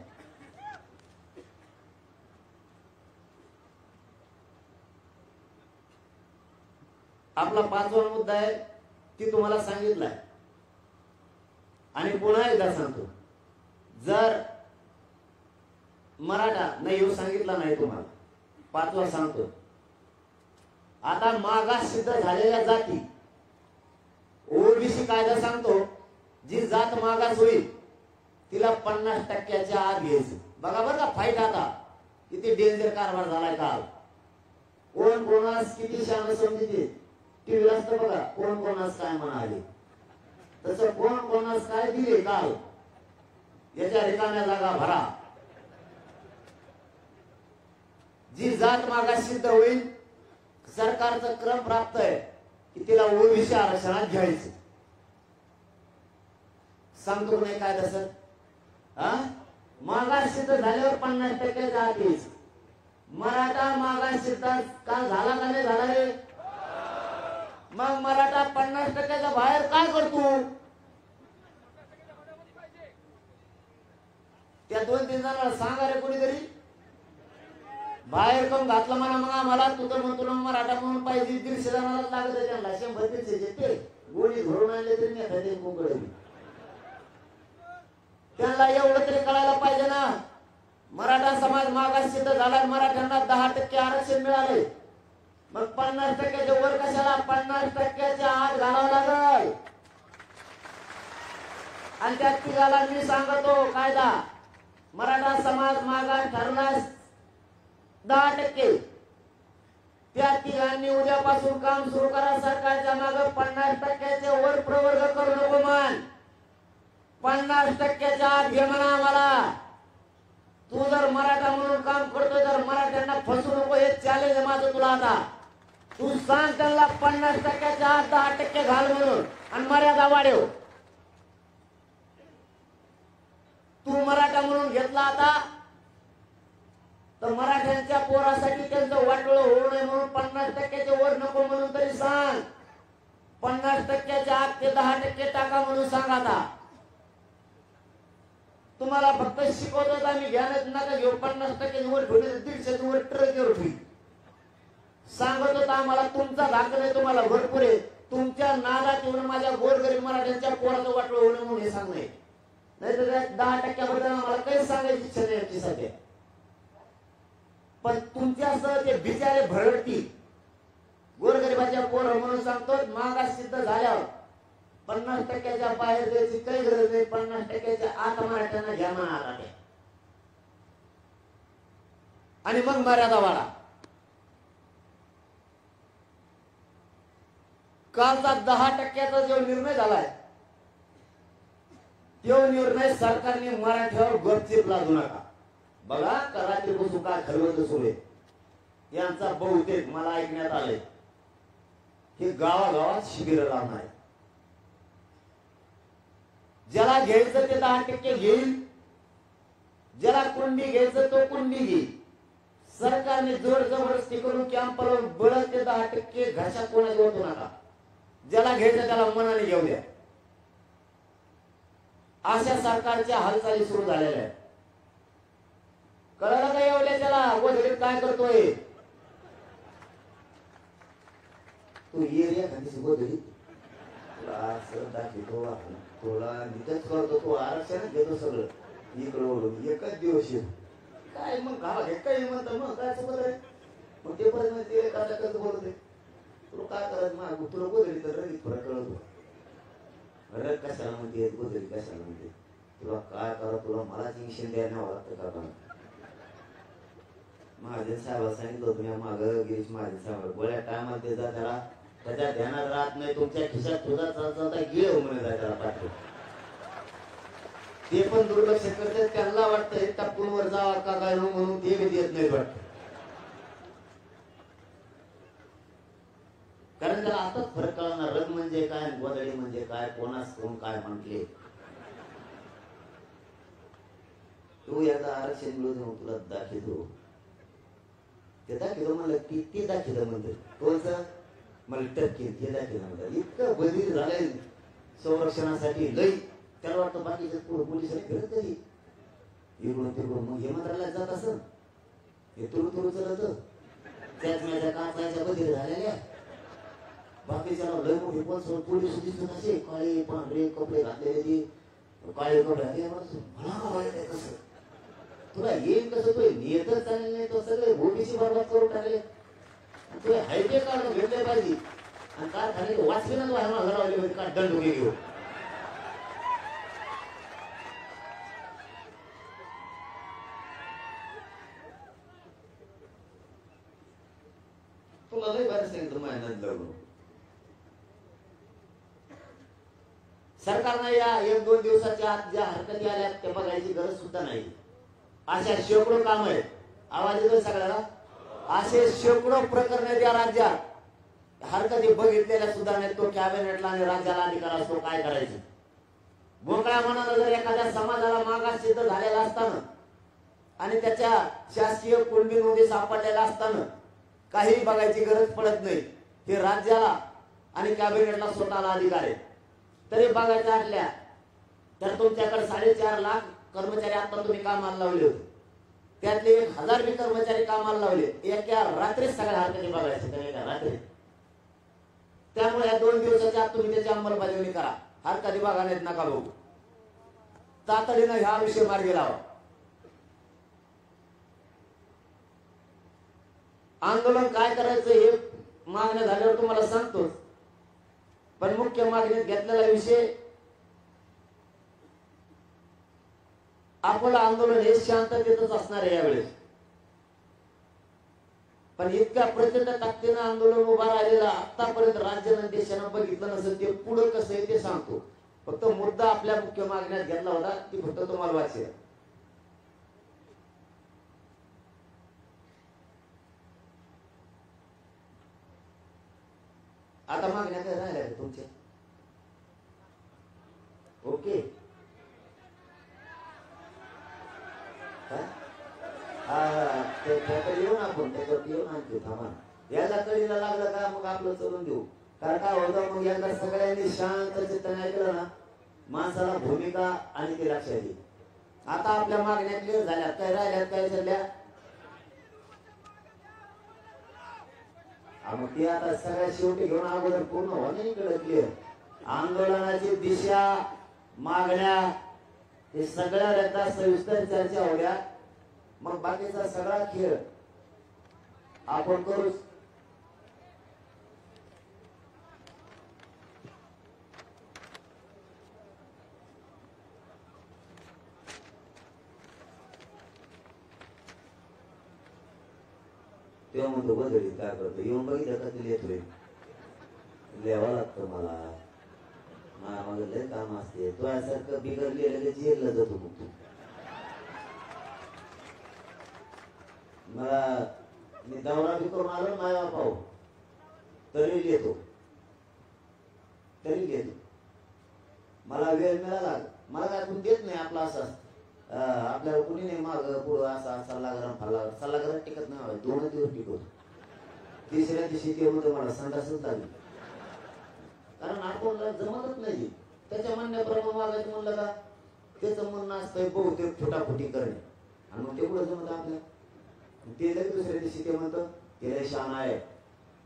आपला 5वा मुद्दा आहे ती तुम्हाला सांगितलाय आणि पुन्हा एकदा सांगतो जर मराठा नाही येऊ सांगितला नाही तुम्हाला 5वा सांगतो आता मागास सिद्ध झालेल्या जाती ओबीसी कायदा सांगतो जी जात मागास होईल तिला 50% आत घ्यायचं बघा बरं का फाईट आता किती डेंजर कारभार झालाय काल कोण कोणास किती शान समजते टीव्हीला असतं बघा कोण कोणास काय म्हणाले तसं कोण कोणास काय दिले काल याच्या रिकाम्या जागा भरा जी जात मागास सिद्ध होईल सरकारचा क्रम प्राप्त आहे की तिला ओबीसी आरक्षणात घ्यायचं सांगतो नाही काय तसं मागास सिद्ध झाल्यावर 50% जात घ्यायचं मराठा मागास सिद्ध काल झाला का नाही झाला रे मग मराठा 50%च्या बाहेर काय करतो त्या 2-3 जणांना सांगा रे कोणीतरी बाहेर करून घातलं म्हणा मग आम्हाला तू तर म्हणतो मराठा म्हणून पाहिजे 150 जणांना लागत त्यांना 100-150 ते गोळी घरून आणले तरी नाही खाते कोकळ त्यांना एवढं तरी कळायला पाहिजे ना मराठा समाज मागास सिद्ध झाला मराठ्यांना 10% आरक्षण मिळाले मग 50%च्या वर कशाला 50%च्या आत घालावं लागल आणि त्यात तिघाला मी सांगतो कायदा मराठा समाज मागास ठरलास 10% त्या तिघांनी उद्यापासून काम सुरू करा सरकारच्या मागे 50%चे वर प्रवर्ग करू नको मान 50%च्या आत घे म्हणा आम्हाला तू जर मराठा म्हणून काम करतोय तर मराठ्यांना फसू नको हे चॅलेंज आहे माझं तुला आता तू सांग त्यांना 50%च्या आत 10% घाल म्हणून आणि मर्यादा वाढव तू मराठा म्हणून घेतला आता तर मराठ्यांच्या पोरासाठी त्यांचं वाटोळं होऊ नये म्हणून 50%च्या वर नको म्हणून तरी सांग 50%च्या आत ते 10% टाका म्हणून सांग आता तुम्हाला फक्त शिकवतो आम्ही घ्यायला नका घेऊ 50% वर ठेवले 150 वर ट्रकवर ठेवी सांगत होता आम्हाला तुमचा धाक नाही तुम्हाला भरपूर आहे तुमच्या नादात येऊन माझ्या गोरगरीब मराठ्यांच्या पोराचं वाटोळं होणं म्हणून हे सांगणे नाही तर 10%बद्दल आम्हाला काही सांगायची इच्छा नाही आमची सध्या पण तुमच्यासह ते बिचारे भरडतील गोरगरिबाच्या पोरं म्हणून सांगतो मागास सिद्ध झाल्यावर 50%च्या बाहेर द्यायची काही गरज नाही 50%च्या आत मराठ्यांना घ्या म्हणा आता आणि मग मर्यादा वाढा कालचा 10%चा जो निर्णय झालाय तो निर्णय सरकारने मराठ्यावर गपचीप लादू नका बघा रात्रीपासून काय खरवत सुरू आहे यांचा बहुतेक मला ऐकण्यात आले हे गावागावात शिबिर लावणार आहे ज्याला घ्यायचं ते 10% घेईल ज्याला कुंडी घ्यायचं तो कुंडी घेईल सरकारने जोर जबरदस्ती करून कॅम्प लावून बळ ते 10% घशात कोणाला होतो नका ज्याला घ्यायचं त्याला मनाने घेऊ द्या अशा सरकारच्या हालचाली सुरू झालेल्या आहेत कळलं का एवढ्या त्याला गोधडीत काय करतोय तू एरिया खाली गोधडीत दाखवतो थोडा निकच करतो तो आरक्षण घेतो सगळं इकडं ओढून एकच दिवस काय मग गावा घे काही म्हणत मग काय समज आहे मग ते पण ते कसं बोलते तुला काय करायचं मग तुला गोधडी तर रगीत फरक कळतो रग कशाला म्हणते गोधडी कशाला म्हणते तुला काय करा तुला मलाच इंजेक्शन द्यायला लागतं का महाजन साहेबांना सांगितलं होतं मी मागं गिरीश महाजन साहेब गोळ्या टायमाला ते जा त्याला त्याच्या ध्यानात राहत नाही तुमच्या खिशात तुझा चालता गिळ म्हणून जाय त्याला पाठवून ते पण दुर्लक्ष करतात त्यांना वाटतं टप्पूनवर जावा का काय म्हणून ते बी देत नाही वाटत कारण त्याला आताच फरक कळणार रग म्हणजे काय गोदडी म्हणजे काय कोणास कोण काय म्हटले तू याचा आरक्षण मिळून तुला दाखवतो ते दाखवतो म्हणलं किती दाखवलं म्हणतो कोणच मला टक्के ते दाखवलं म्हणलं इतकं बधीर झालंय संरक्षणासाठी लई त्याला वाटतं बाकीच्या पोलिसांनी फिरत कधी इकडून तिकडून मग हे मंत्रालयात जात असं हे तुरु तुरु चलत त्याच माझ्या काचाच्या बधीर झालेल्या बाकीच्याला लय मोठी पोलीस दिसत असे काळे पांढरे कपडे घातलेले ती काळे कपडे घातले मला काय कसं तुला येईल कसं तो नियतच चालले नाही तो सगळे ओबीसी बरबाद करून टाकले तुला हायवे काढून घेतले पाहिजे आणि काय खाली वाचले ना घरावले का दंड घेऊ तुला लय बरं सांगितलं मेहनत लागून सरकारनं या 1-2 दिवसाच्या आत ज्या हरकती आल्या त्या बघायची गरज सुद्धा नाही अशा शेकडो काम आहेत आवाज येतोय सगळ्याला असे शेकडो प्रकरण त्या राज्यात हरकती बघितलेल्या सुद्धा नाही तो कॅबिनेटला आणि राज्याला अधिकार असतो काय करायचं मोकळ्या मनानं जर एखाद्या समाजाला मागास सिद्ध झालेला असताना आणि त्याच्या शासकीय कुणबी नोंदी सापडलेल्या असताना काही बघायची गरज पडत नाही हे राज्याला आणि कॅबिनेटला स्वतःला अधिकार आहे तरी बघायचं असल्या तर तुमच्याकडे 4.5 लाख कर्मचारी आता तुम्ही कामाला लावले होते त्यातले 1000 बी कर्मचारी कामाला लावले एका रात्रीच सगळ्या हरकती बघायचे तर एका रात्री त्यामुळे या 2 दिवसाच्या आत तुम्ही त्याची अंमलबजावणी करा हरकती बघा नाहीत नका बघू तातडीनं हा विषय मार्गी लावा आंदोलन काय करायचं हे मागण्या झाल्यावर तुम्हाला सांगतो पण मुख्य मागणीत घेतलेला विषय आपलं आंदोलन हे शांततेतच असणार आहे यावेळेस पण इतक्या प्रचंड ताकदीनं आंदोलन उभा राहिलेला आतापर्यंत राज्यानं देशानं बघितलं नसेल ते पुढे कसं आहे ते सांगतो फक्त मुद्दा आपल्या मुख्य मागण्यात घेतला होता ती फक्त तुम्हाला वाचेल आता मागण्या काय राहिल्या तुमच्या ओके त्याकडे येऊन आपण त्याच्यावर येऊन आणतो थांबा याला कळीला लागलं का मग आपलं चलून देऊ कारण काय होतं मग एकदा सगळ्यांनी शांत चित्ताने ऐकलं ना माणसाला भूमिका आणि ती लक्षात येईल आता आपल्या मागण्या क्लिअर झाल्या काय राहिल्यात काय झाल्या मग ती आता सगळ्या शेवटी घेऊन अगोदर पूर्ण होणे क्लिअर आंदोलनाची दिशा मागण्या हे सगळ्या रद्दा सविस्तर चर्चा होत्या मग बाकीचा सगळा खेळ आपण करू तेव्हा म्हणतो बदली काय करतो येऊन बघितलं का ते लिहितोय लिहावं लागतं मला माझं लय काम असते तो यासारखं बिगर लिहिलं जेलला जातो मग तू मला मी दौरा बी करून आलो माया पाहू तरी लिहितो मला वेळ मिळाला मला काय कोण देत नाही आपला असं आपल्याला कुणी नाही माग पुढं असा सल्लागार टिकत नाही 2 दिवस टिकवतो तिसऱ्या दिवशी ते म्हणतो मला संडासच झाली कारण आपल्याला जमतच नाही त्याच्या म्हणण्याप्रमाणे मागायचं म्हणलं का त्याचं म्हणणं असतं बहुतेक फुटाफुटी करणे आणि मग ते पुढे जमत आपल्या ते लगेच दुसऱ्या दिवशी ते म्हणतं ते शान आहे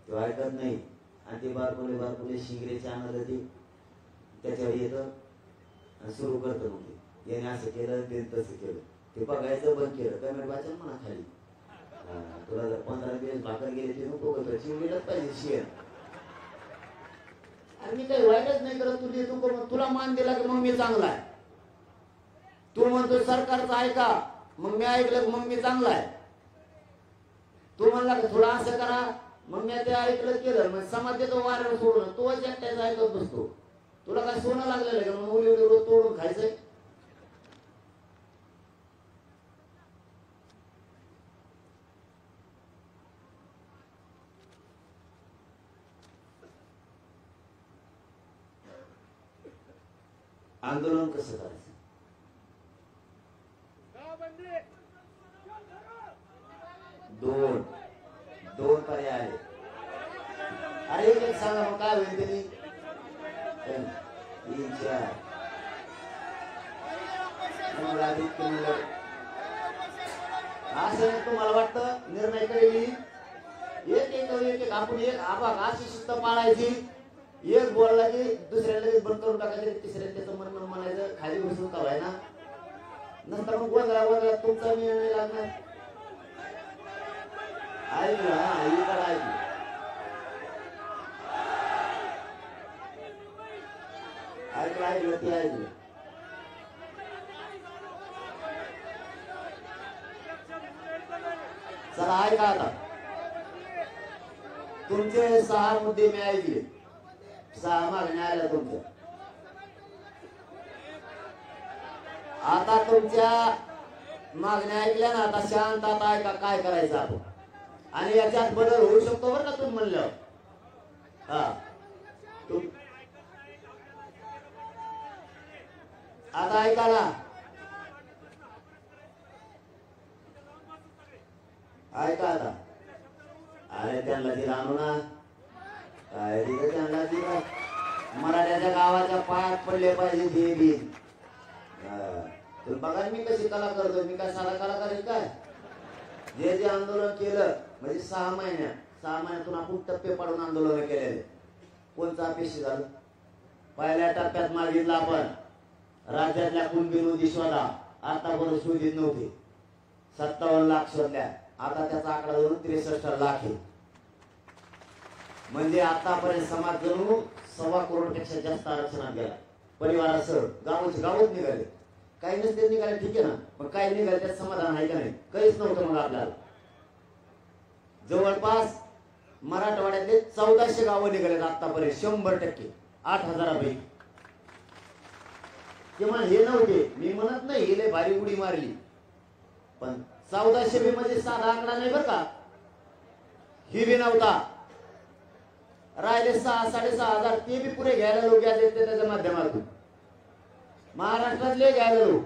ते ऐकत नाही आणि ते बारकुले शिंगरे आणलं ते त्याच्यावर येतं आणि सुरू करतं मग ते याने असं केलं ते तसं केलं ते बघायचं बंद केलं कमेंट वाचन म्हणा खाली तुला जर 15 दिवस भाकर गेले ते नको शिवलेलंच पाहिजे शेअर आणि मी काही वाईटच नाही करत तुझे तू तुला मान दिला की मग मी चांगला आहे तू म्हणतो सरकारचं ऐका मग मी ऐकलं मग मी चांगला आहे तू म्हणला का थोडं असं करा, मग मी ते ऐकलं केलं, मग समाज देतो वाऱ्यावर सोडून तो एकट्याचा ऐकत बसतो. तुला काय सोनं लागलेलं आहे का मग उली उली रोज तोडून खायचंय? आंदोलन कसं करायचं? दोन दोन पर्याय आले. अरे एक सांगा मग काय होईल तरी? 3 4 असं तुम्हाला वाटतं निर्णय करेल एक एक आपण एक आबाग अशी शिस्त पाळायची. एक बोलला की दुसऱ्याला बंद करून टाकायचं, तिसऱ्या त्याचं म्हणणं म्हणायचं, खाली बसून कवाय ना, नंतर मग गोंधळा तुमचा निर्णय लागणार. ऐकलं हा इकडं ऐकलं. ऐकलं ते ऐकलं. चला ऐका आता, तुमचे 6 मुद्दे मी ऐकले, 6 मागण्या आल्या तुमच्या. आता तुमच्या मागण्या ऐकल्या ना, आता शांत आता ऐका काय करायचं आपण, आणि याच्यात बदल होऊ शकतो बरं का तुम्ही म्हणलं. हा आता ऐका ना, ऐका आता. अरे त्यांना दिला आणू ना, काय दिलं त्यांना दिला. मराठ्याच्या गावाच्या पायात पडले पाहिजे ते बी. बघा मी कशी कला करतो, मी काय साधा कला करेल काय? जे जे आंदोलन केलं म्हणजे 6 महिन्यातून आपण टप्पे पाडून आंदोलन केलेले. कोणतं अपेक्षित झालं? पहिल्या टप्प्यात मागितलं आपण राज्यातल्या कुणबी नोंदी शोधा, आतापर्यंत शोधित नव्हते. 57 लाख शोधल्या, आता त्याचा आकडा धरून 63 लाख आहे. म्हणजे आतापर्यंत समाज जणू 1.25 करोडपेक्षा जास्त आरक्षणात गेला. परिवारासह गावच निघाले, काही नसते निघाले ठीक आहे ना, पण काही निघाले त्यात समाधान आहे का नाही? काहीच नव्हतं. मग आपल्याला जवळपास मराठवाड्यातले 1400 गावं निघालेत आतापर्यंत, 100%, 8000पैकी. किंवा हे नव्हते, मी म्हणत नाही हे लय भारी उडी मारली, पण 1400 बी म्हणजे साधा आकडा नाही बरं का. ही बी नव्हता. राहिले 6-6.5 ते बी पुरे घ्यायला लोक यायचे त्याच्या माध्यमातून, महाराष्ट्रातले घ्यायला लोक.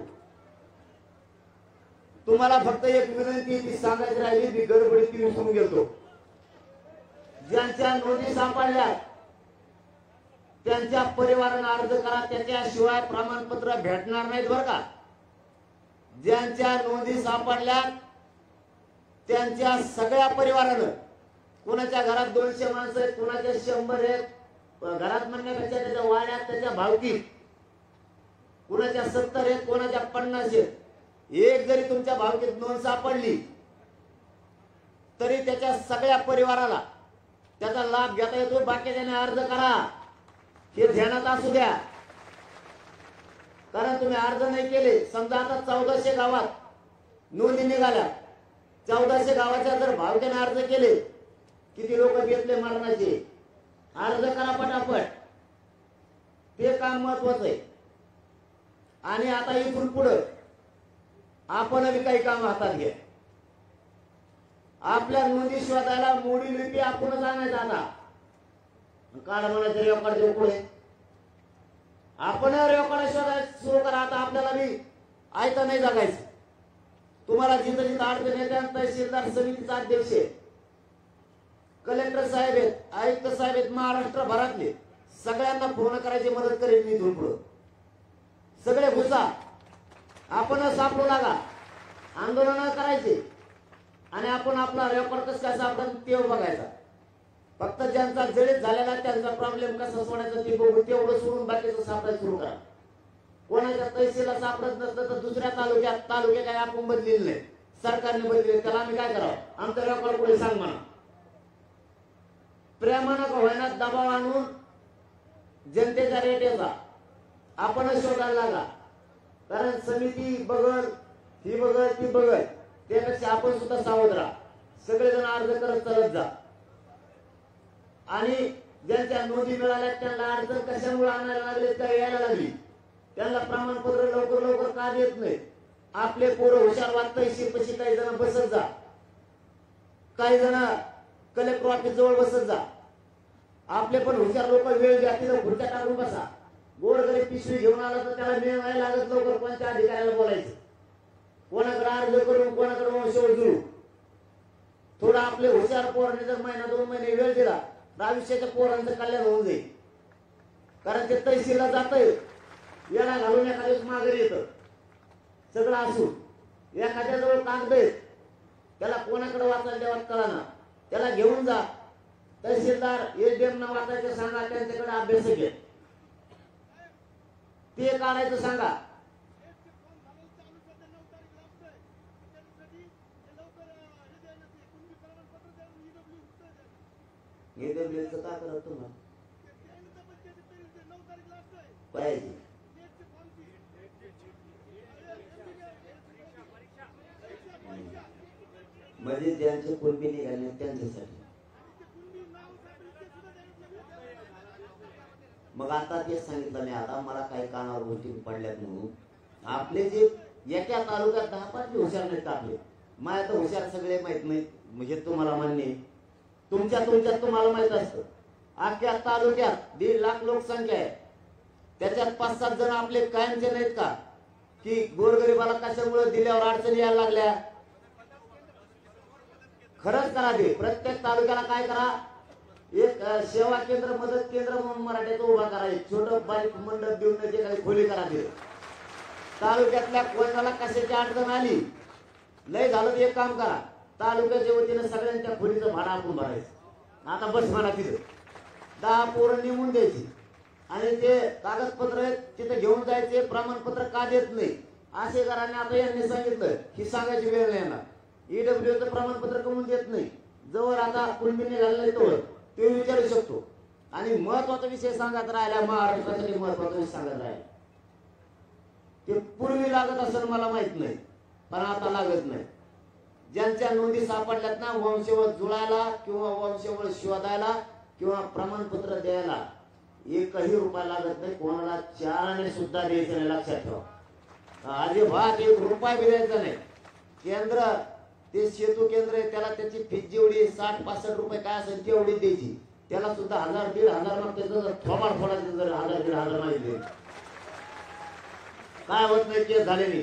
तुम्हाला फक्त एक विनंती ती सांगायची राहिली, ती गडबडीत ती विसरून गेलो. ज्यांच्या नोंदी सापडल्या त्यांच्या परिवाराने अर्ज करा, त्याच्याशिवाय प्रमाणपत्र भेटणार नाहीत बरं का. ज्यांच्या नोंदी सापडल्या त्यांच्या सगळ्या परिवारानं, कोणाच्या घरात 200 माणसं आहेत, कोणाच्या 100 आहेत, घरात म्हणण्यापेक्षा त्याच्या वाड्यात त्याच्या भावकीत कोणाच्या 70 आहेत, कोणाच्या 50 आहेत. एक जरी तुमच्या भावकीत नोंद सापडली तरी त्याच्या सगळ्या परिवाराला त्याचा लाभ घेता येतो. बाकीच्याने अर्ज करा, हे ध्यानात असू द्या. कारण तुम्ही अर्ज नाही केले, समजा आता 1400 गावात नोंदी निघाल्या, 1400 गावाच्या जर भावक्याने अर्ज केले, किती लोक घेतले मरणाचे, अर्ज करा पटापट, ते काम महत्वाचं आहे. आणि आता इथून पुढे आपण बी काही काम हातात घ्या. आपल्या नोंदी शोधायला मोडी लिपी आपणच आणायचं. आता काढ म्हणायचं रेकॉर्ड देऊ पुढे, आपण रेकॉर्ड शोधायला सुरू करा. आता आपल्याला बी आयता नाही जगायचं. तुम्हाला जिथं जिथं अडचण येते, तहसीलदार समितीचा अध्यक्ष, कलेक्टर साहेब आहेत, आयुक्त साहेब आहेत, महाराष्ट्रभरातले सगळ्यांना फोन करायची मदत करेल मी इथून पुढे. सगळे घुसा, आपण सापडू लागा, आंदोलन करायचे, आणि आपण आपला रेकॉर्ड कसं काय सापडत ते बघायचा. फक्त ज्यांचा जळीत झालेला त्यांचा प्रॉब्लेम कसा सोडायचा ते बघू, तेवढं सोडून बाकीचं सापडायला सुरू करा. कोणाच्या तहसीलला सापडत नसलं तर दुसऱ्या तालुक्यात काय आपण बदलेलं नाही, सरकारने बदलले, त्याला आम्ही काय करावं? आमचा रेकॉर्ड पुढे सांग म्हणा. प्रेमानं का होईना दबाव आणून जनतेच्या रेट्याचा आपणच शोधायला लागा. कारण समिती बघल, ही बघल, ती बघल, त्यापेक्षा आपण सुद्धा सावध राहा. सगळेजण अर्ज करत चालत जा. आणि ज्यांच्या नोंदी मिळाल्या त्यांना अडचण कशामुळे आणायला लागले का यायला लागली, त्यांना प्रमाणपत्र लवकर लवकर का देत नाही. आपले पोरं हुशार वाटतंय शिपशी काही जण बसत जा, काही जण कलेक्टर ऑफिस जवळ बसत जा. आपले पण हुशार लोक वेळ द्या, तिथं खुर्च्या टाकून बसा. गोरगरीब पिशवी घेऊन आला तर त्याला मेळ नाही लागत लवकर कोणत्या अधिकाऱ्याला बोलायचं, कोणाकडे अर्ज करून कोणाकडे वंशवळ जुळू. थोडा आपले हुशार पोरांनी जर महिना 2 महिने वेळ दिला तर आयुष्याच्या पोरांचं कल्याण होऊन जाईल. कारण ते तहसीलला जातंय, याला घालून एखाद्या माघारी येतं सगळं असून एखाद्याजवळ कागद आहेत, त्याला कोणाकडे वाचायला देवात कळाना, त्याला घेऊन जा. तहसीलदार एडीएम ना वाचायचं सांगा, त्यांच्याकडे अभ्यास घे, ते काढायचं सांगा. ईडब्ल्यूचं काय करत तुम्हाला पाहिजे. म्हणजे ज्यांचे कुणबी निघाले त्यांच्यासाठी. मग आता तेच सांगितलं मी, आता मला काही कानावर गोष्टी पडल्यात म्हणून. आपले जे एका तालुक्यात 10-5 हुशार नाहीत आपले, माझ्या तर हुशार सगळे माहित नाहीत, म्हणजे तुम्हाला मान्य आहे. तुमच्यात तुम्हाला माहित असतं. अख्ख्या तालुक्यात 1.5 लाख लोकसंख्या आहे, त्याच्यात 5-7 जण आपले कायमचे नाहीत का, की गोरगरिबाला कशामुळे दिल्यावर अडचणी यायला लागल्या. खरंच करा ते. प्रत्येक तालुक्याला काय करा, एक सेवा केंद्र मदत केंद्र म्हणून मराठीचं उभा करा, एक छोटं बारीक मंडप देऊन ते काही खोली करा. ते तालुक्यातल्या कोणाला कशाची अडचण आली, लय झालं एक काम करा, तालुक्याच्या वतीनं सगळ्यांच्या खोलीचं भाडं आपण भरायचं. आता बस म्हणा तिथं 10 पोरं नेमून द्यायची आणि ते कागदपत्र तिथे घेऊन जायचे. प्रमाणपत्र का देत नाही असे घराने आता यांनी सांगितलं की सांगायची वेळ नाही येणार. ईडब्ल्यूचं प्रमाणपत्र कमवून देत नाही, जवळ आता कुणबी निघालं नाही तोवर ते विचारू शकतो. आणि महत्वाचा विषय सांगत राहिला, महाराष्ट्रासाठी महत्वाचा विषय सांगत राहिला. ते पूर्वी लागत असं मला माहित नाही, पण आता लागत नाही. ज्यांच्या नोंदी सापडल्यात ना, वंशवळ जुळायला किंवा वंशवळ शोधायला किंवा प्रमाणपत्र द्यायला 1ही रुपया लागत नाही. कोणाला 4 आणे सुद्धा द्यायचं नाही, लक्षात ठेवा. अजिबात 1 रुपया बी द्यायचा नाही. केंद्र ते सेतू केंद्र आहे, त्याला त्याची फीस जेवढी 60-65 रुपये काय असेल तेवढी द्यायची. त्याला सुद्धा 1000-1500 मग त्याचं थोबाड फोडायचं. जर 1000-1500 माहिती काय होत नाही, केस झाले नाही,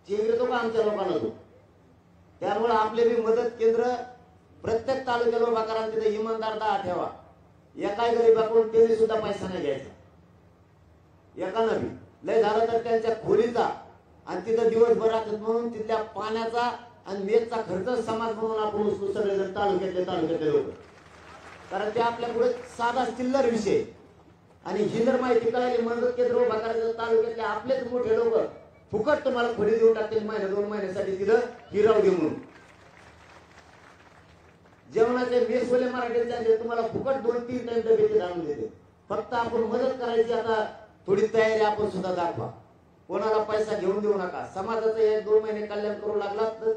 चिंगतो का आमच्या लोकांना तो. त्यामुळे आपले बी मदत केंद्र प्रत्येक तालुक्याला उभा करा, तिथे इमानदार 10 ठेवा. एका गरीबाकडून त्यांनी सुद्धा पैसा नाही घ्यायचा, एकानं बी. लय झालं तर त्यांच्या खोलीचा आणि तिथं दिवसभर राहतात म्हणून तिथल्या पाण्याचा आणि मेसचा खर्च समाज म्हणून आपण उचलू सगळेजण तालुक्यातले लोक. कारण ते आपल्या पुढे साधा चिल्लर विषय. आणि ही जर माहिती कळाली, मदत केंद्र उभा करायचं तालुक्यातले आपलेच मोठे लोक फुकट तुम्हाला खोली देऊन टाकतील महिना 2 महिन्यासाठी, तिथं हिराव दे म्हणून. जेवणाचे मेसवाले मराठीचे तुम्हाला फुकट 2-3 टाइम डबे आणून देते. फक्त आपण मदत करायची, आता थोडी तयारी आपण सुद्धा दाखवा. कोणाला पैसा घेऊन देऊ नका. समाजाचं 1-2 महिने कल्याण करू लागला तर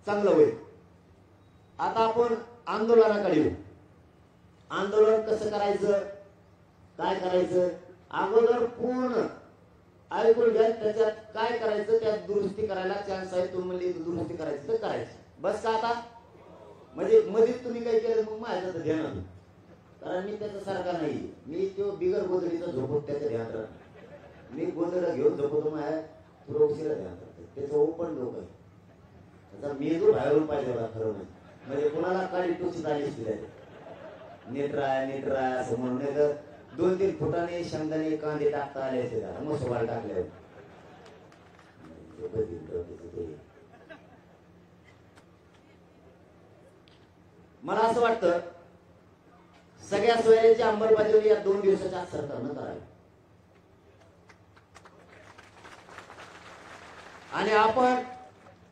चांगलं होईल. आता आपण आंदोलनाकडे येऊ. आंदोलन कसं करायचं, काय करायचं, अगोदर पूर्ण ऐकून घ्या. त्याच्यात काय करायचं, त्यात दुरुस्ती करायला चान्स आहे. तुम्ही दुरुस्ती करायची तर करायची, बस का आता. म्हणजे मध्येच तुम्ही काही केलं मग माझ्या तर ध्यान आलं. कारण मी त्याचा सारखा नाही, मी तो बिगर गोदडीचा झोपत त्याचं ध्यान राहत. मी गोदडा घेऊन झोपतो, माझ्या तुरवशीला ध्यान राहतं. त्याचं ओपन डोकं आहे, त्याचा मेंदू बाहेरून पाहिजे खरं नाही. म्हणजे कोणाला काळी टोचीत आली असते नीट राय असं म्हणून. नाही तर 2-3 फुटाने शेंगदाणे कांदे टाकता आले असते, मसोबाला टाकले. मला असं वाटतं सगळ्या सोयऱ्याची अंमलबजावणी या 2 दिवसाच्या आत सरकारनं करावी. आणि आपण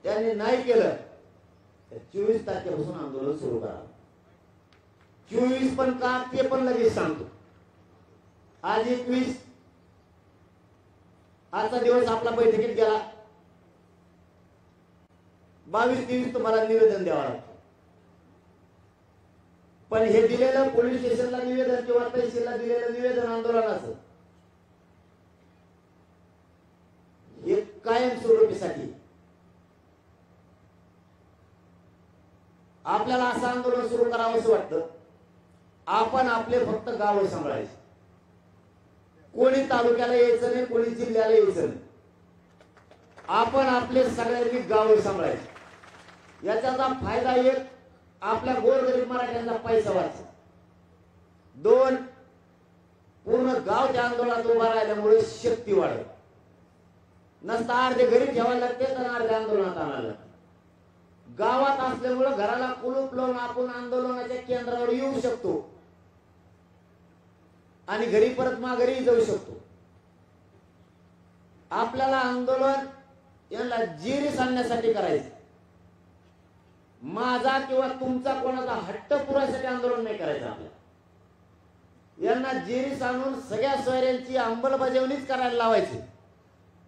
त्यांनी नाही केलं तर 24 तारखेपासून आंदोलन सुरू करा. 24 पण का ते पण लगेच सांगतो. आज 21, आजचा दिवस आपला बैठकीत गेला. 22-23 तुम्हाला निवेदन द्यावं लागतं. पण हे दिलेलं पोलीस स्टेशनला निवेदन किंवा तहसीलला दिलेलं निवेदन आंदोलनाचं हे कायमस्वरूपीसाठी आपल्याला असं आंदोलन सुरू करावं असं वाटतं. आपण आपले फक्त गाव सांभाळायचे, कोणी तालुक्याला यायचं नाही, कोणी जिल्ह्याला यायचं नाही. आपण आपले सगळ्यांनी गाव सांभाळायचे. याचा फायदा एक, आपल्या गोरगरीब मराठ्यांचा पैसा वाचला. दोन, पूर्ण गाव त्या आंदोलनात उभा राहिल्यामुळे शक्ती वाढत. नसता अर्धे घरी ठेवायला लागते तर अर्धे आंदोलनात आणायला लागते. गावात असल्यामुळे घराला कुलूप लावून आपण आंदोलनाच्या केंद्रावर येऊ शकतो आणि घरी परत माघारी जाऊ शकतो. आपल्याला आंदोलन यांना जिरीस आणण्यासाठी करायचं. माझा किंवा तुमचा कोणाचा हट्ट पुरासाठी आंदोलन नाही करायचं. आपल्याला यांना जिरीस आणून सगळ्या सोयऱ्यांची अंमलबजावणीच करायला लावायची.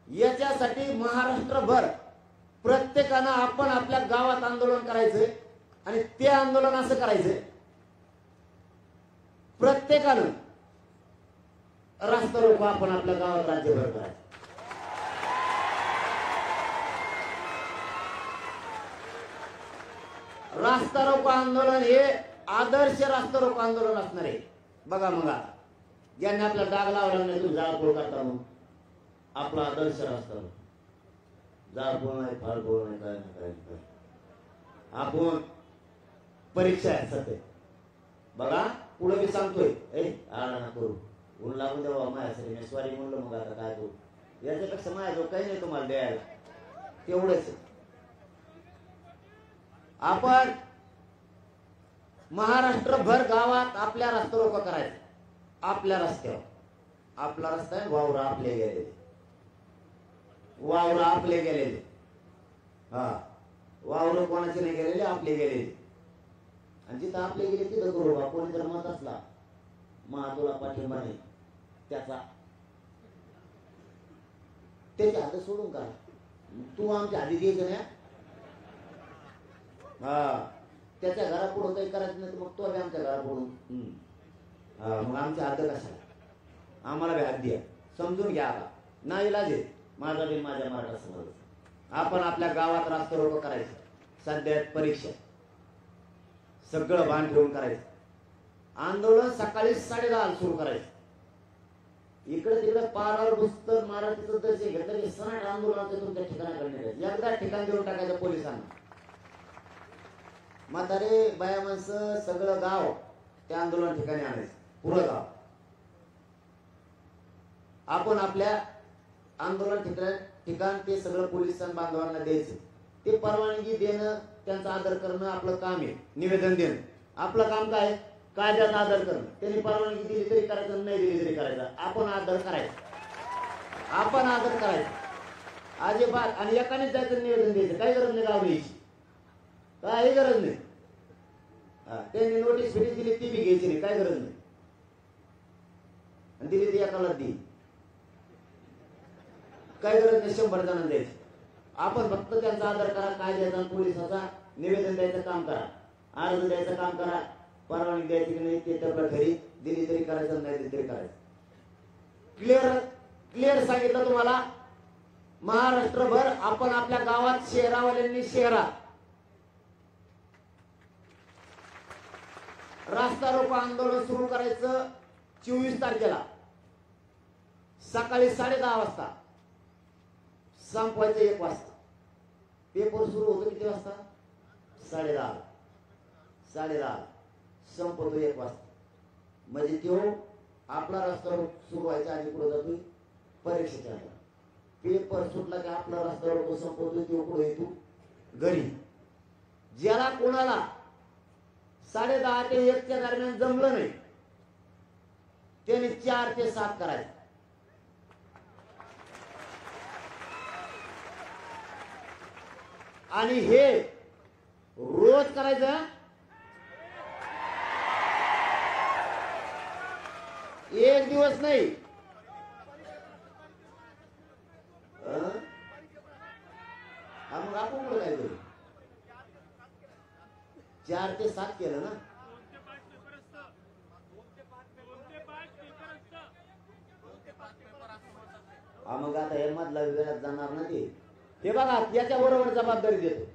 याच्यासाठी महाराष्ट्रभर प्रत्येकानं आपण आपल्या गावात आंदोलन करायचंय आणि ते आंदोलन असं करायचंय, प्रत्येकानं रास्ता रोको आपण आपल्या गावात राज्यभर करायचं. रास्ता रोको आंदोलन हे आदर्श रास्ता रोको आंदोलन असणार आहे. बघा मग आता ज्यांनी आपला डाग लावला नाही, तुम्ही जाळपोळ करता म्हणून आपला आदर्श रास्ता रोको. जाळपोळ नाही, फाळपोळ नाही, काय नाही, काय आपण परीक्षा आहे सध्या. बघा पुढे मी सांगतोय, आळा ना करू, ऊन लागून द्यावा माझ्यासाठी, मी स्वारी म्हणलं, मग आता काय करू. याच्यापेक्षा माझ्याजवळ काही नाही तुम्हाला द्यायला, तेवढंच. आपण महाराष्ट्रभर गावात आपल्या रस्ता रोको करायचं. आपल्या रस्त्यावर, आपला रस्ता आहे, वावर आपले गेलेले, वावर आपले गेलेले. हा, वावर कोणाचे नाही गेलेले, आपले गेलेले. आणि जिथं आपले गेले तिथं करू बा. कोणी जर मत असला मग तुला पाठिंबा नाही, त्याचा त्याच्या हात सोडून का तू आमच्या हाती द्यायचं नाही. हा, त्याच्या घरापुढं काही करायचं नाही, मग तो आमच्या घरापुढून. हा, मग आमच्या हात कशाला, आम्हाला बी हात द्या, समजून घ्या. ना इलाज आहे माझा बी माझ्या मराठा समाज. आपण आपल्या गावात रास्ता रोको करायचं. सध्या परीक्षा, सगळं भान ठेवून करायचं. आंदोलन सकाळी 10:30 सुरू करायचं. इकडे तिकडे पारावर पुस्तक मराठीचं तसे घेतलं की सनाट आंदोलनाचं तुमच्या ठिकाणाकडे एकदा ठिकाण देऊन टाकायचं पोलिसांना. म्हातारे बाया माणसं सगळं गाव त्या आंदोलन ठिकाणी आणायचं, पुरं गाव. आपण आपल्या आंदोलन ठिकाण ते सगळं पोलिसां बांधवांना द्यायचं. ते परवानगी देणं, त्यांचा आदर करणं आपलं काम आहे. निवेदन देणं आपलं काम काय, कायद्याचा आदर करणं. त्यांनी परवानगी दिली तरी करायचं, नाही दिली तरी करायचं. आपण आदर करायचा, आपण आदर करायचा अजिबात. आणि एकानेच जायचं, निवेदन द्यायचं, काही गरज नाही गाव द्यायची, काही गरज नाही. त्यांनी नोटीस फिटीस दिली ती बी घ्यायची नाही, काही गरज नाही. आणि दिली ती एकाला दी, काही गरज नाही 100 जणांना द्यायची. आपण फक्त त्यांचा आदर करा, कायद्याचा पोलिसाचा. निवेदन द्यायचं काम करा, अर्ज द्यायचं काम करा. परवानगी द्यायची की नाही ते त्या घरी दिली तरी करायचं, नाही दिली तरी करायचं. क्लिअर सांगितलं तुम्हाला. महाराष्ट्रभर आपण आपल्या गावात शहरावाल्यांनी शहरात रास्ता रोको आंदोलन सुरू करायचं. 24 तारखेला सकाळी 10:30 वाजता, संपवायचं 1 वाजता. पेपर सुरू होतो किती वाजता, 10:30. 10:30 संपवतो 1 वाजता. म्हणजे तो आपला रस्ता सुरू व्हायचा आणि पुढे जातोय परीक्षेच्या. पेपर सुटला की आपला रस्ता रोको संपवतोय, तो पुढे येतो घरी. ज्याला कोणाला 10:30 ते 1 दरम्यान जमलं नाही त्याने 4 ते 7 करायचं. आणि हे रोज करायचं. एक दिवस नाही. मग आपण पुढे काय करू, 4 ते 7 केलं ना. मग आता हे मधला वेळात जाणार ना ते. हे बघा याच्या बरोबर जबाबदारी देतो.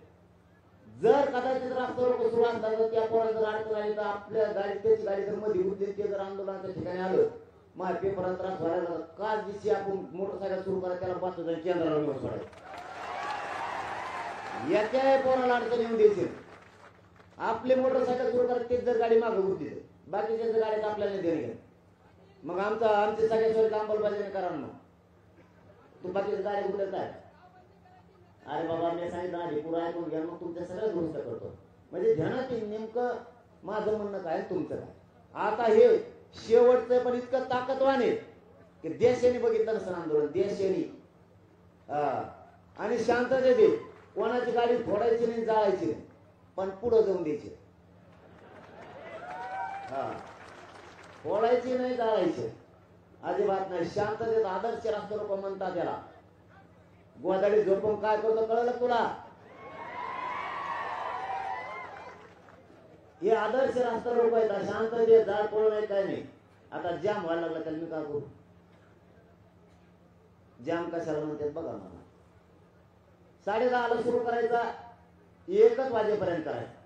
जर कदाचित रस्ता रोको सुरू असला तर त्या पोराला जर अडचण आली तर आपल्या गाडी त्याची गाडी जर मध्ये उठली ते जर आंदोलनाच्या ठिकाणी आलं मग पेपरात त्रास व्हायला का दिवशी आपण मोटरसायकल सुरू करा त्याला पाच हजार केंद्राला नेऊन सोडायचं. याच्या पोराला अडचण येऊन द्यायची. आपली मोटरसायकल सुरू करा तेच जर गाडी मागं उठली बाकीच्या जर गाड्यात आपल्याला देणे मग आमचे सगळ्या सोयीची अंमलबजावणी करा मग. तू बाकीच्या गाड्या कुठे काय अरे बाबा मी सांगितलं आधी पुरा ऐकून घ्या मग तुमच्या सगळ्या दुरुस्त करतो. म्हणजे ध्यानात नेमकं माझं म्हणणं काय तुमचं काय. आता हे शेवटचं पण इतकं ताकदवान आहे की देशाने बघितलं नसतं आंदोलन देशाने आणि शांततेत दे कोणाची गाडी फोडायची नाही जाळायची नाही पण पुढं जाऊन द्यायची. फोडायची नाही जाळायची अजिबात नाही. शांततेत आदर्श रस्ता रोको म्हणतात त्याला. गोदाडी झोपून काय करतो कळलं तुला. हे आदर्श रस्ता रोको आहे. शांततेत जाळ पडू नाही काय नाही. आता जाम व्हायला लागला त्याला मी काय करू. जाम कशाला म्हणतात बघा मला. 10:30 सुरू करायचा 1 वाजेपर्यंत करायचा.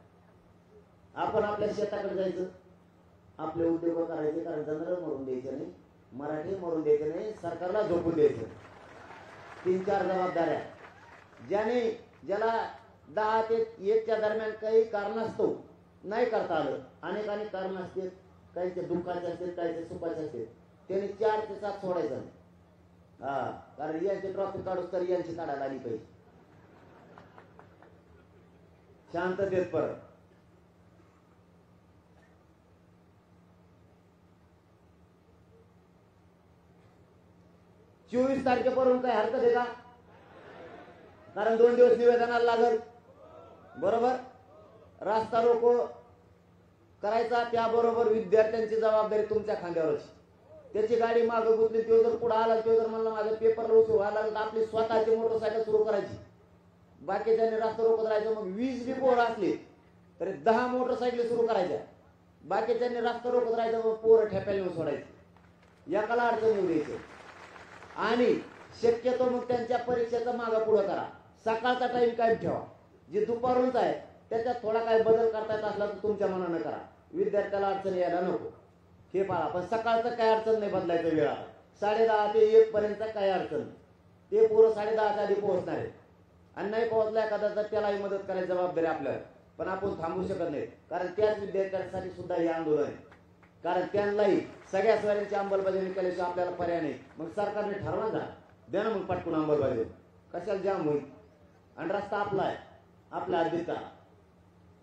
आपण आपल्या शेताकडे जायचं आपले उद्योग करायचे. कारण जनरल मरून द्यायचे नाही मराठी मरून द्यायचे नाही सरकारला झोपून द्यायचं. 3-4 जबाबदाऱ्या ज्याला 10 ते 1च्या दरम्यान काही कारणास्तव नाही करता आलं. अनेक कारण असतील काहीचे दुःखाचे असतील काहीचे सुखाचे असतील त्यांनी 4 ते 7 सोडायचं. कारण यांची ट्रॉफिक काढूच तर यांची काढायला आली पाहिजे. शांततेत परत. चोवीस तारखेपर्यंत काय हरकत आहे का. कारण 2 दिवस निवेदनाला लागल बरोबर. रास्ता रोको करायचा त्याबरोबर विद्यार्थ्यांची जबाबदारी तुमच्या खांद्यावरची. त्याची गाडी मागं गुतली तो जर पुढे आला तो जर म्हणला माझ्या पेपरला उशीर व्हायला लागला तर आपली स्वतःची मोटरसायकल सुरू करायची. बाकीच्यांनी रास्ता रोको करायचं. मग 20 बी पोरं असली तरी 10 मोटरसायकली सुरू करायच्या. बाकीच्यांनी रास्ता रोको करायचं मग पोरं ठेप्याला नेऊन सोडायची. एकाला अडचण येऊ द्यायची. आणि शक्यतो मग त्यांच्या परीक्षेचा मागा पुढं करा. सकाळचा टाइम काय ठेवा. जे दुपारूनच आहे त्याच्यात थोडा काय बदल करता येत असला तर तुमच्या मनानं करा. विद्यार्थ्याला अडचण यायला नको हे पाळा. पण सकाळचं काय अडचण नाही बदलायचं. वेळा 10:30 ते 1 पर्यंत काय अडचण ते पोरं 10:30च्या आधी पोहोचणार आहे. आणि नाही पोहोचला एखादा तर त्यालाही मदत करायची जबाबदारी आपल्याला. पण आपण थांबू शकत नाही कारण त्याच विद्यार्थ्यांसाठी सुद्धा हे आंदोलन आहे. कारण त्यांनाही सगळ्या सोयींची अंमलबजावणी केल्याशिवाय आपल्याला पर्याय नाही. मग सरकारने ठरवा जा द्या ना मग पटकून अंमलबजावणी. कशाला जाम होईल. आणि रस्ता आपला आहे आपला अधिकार.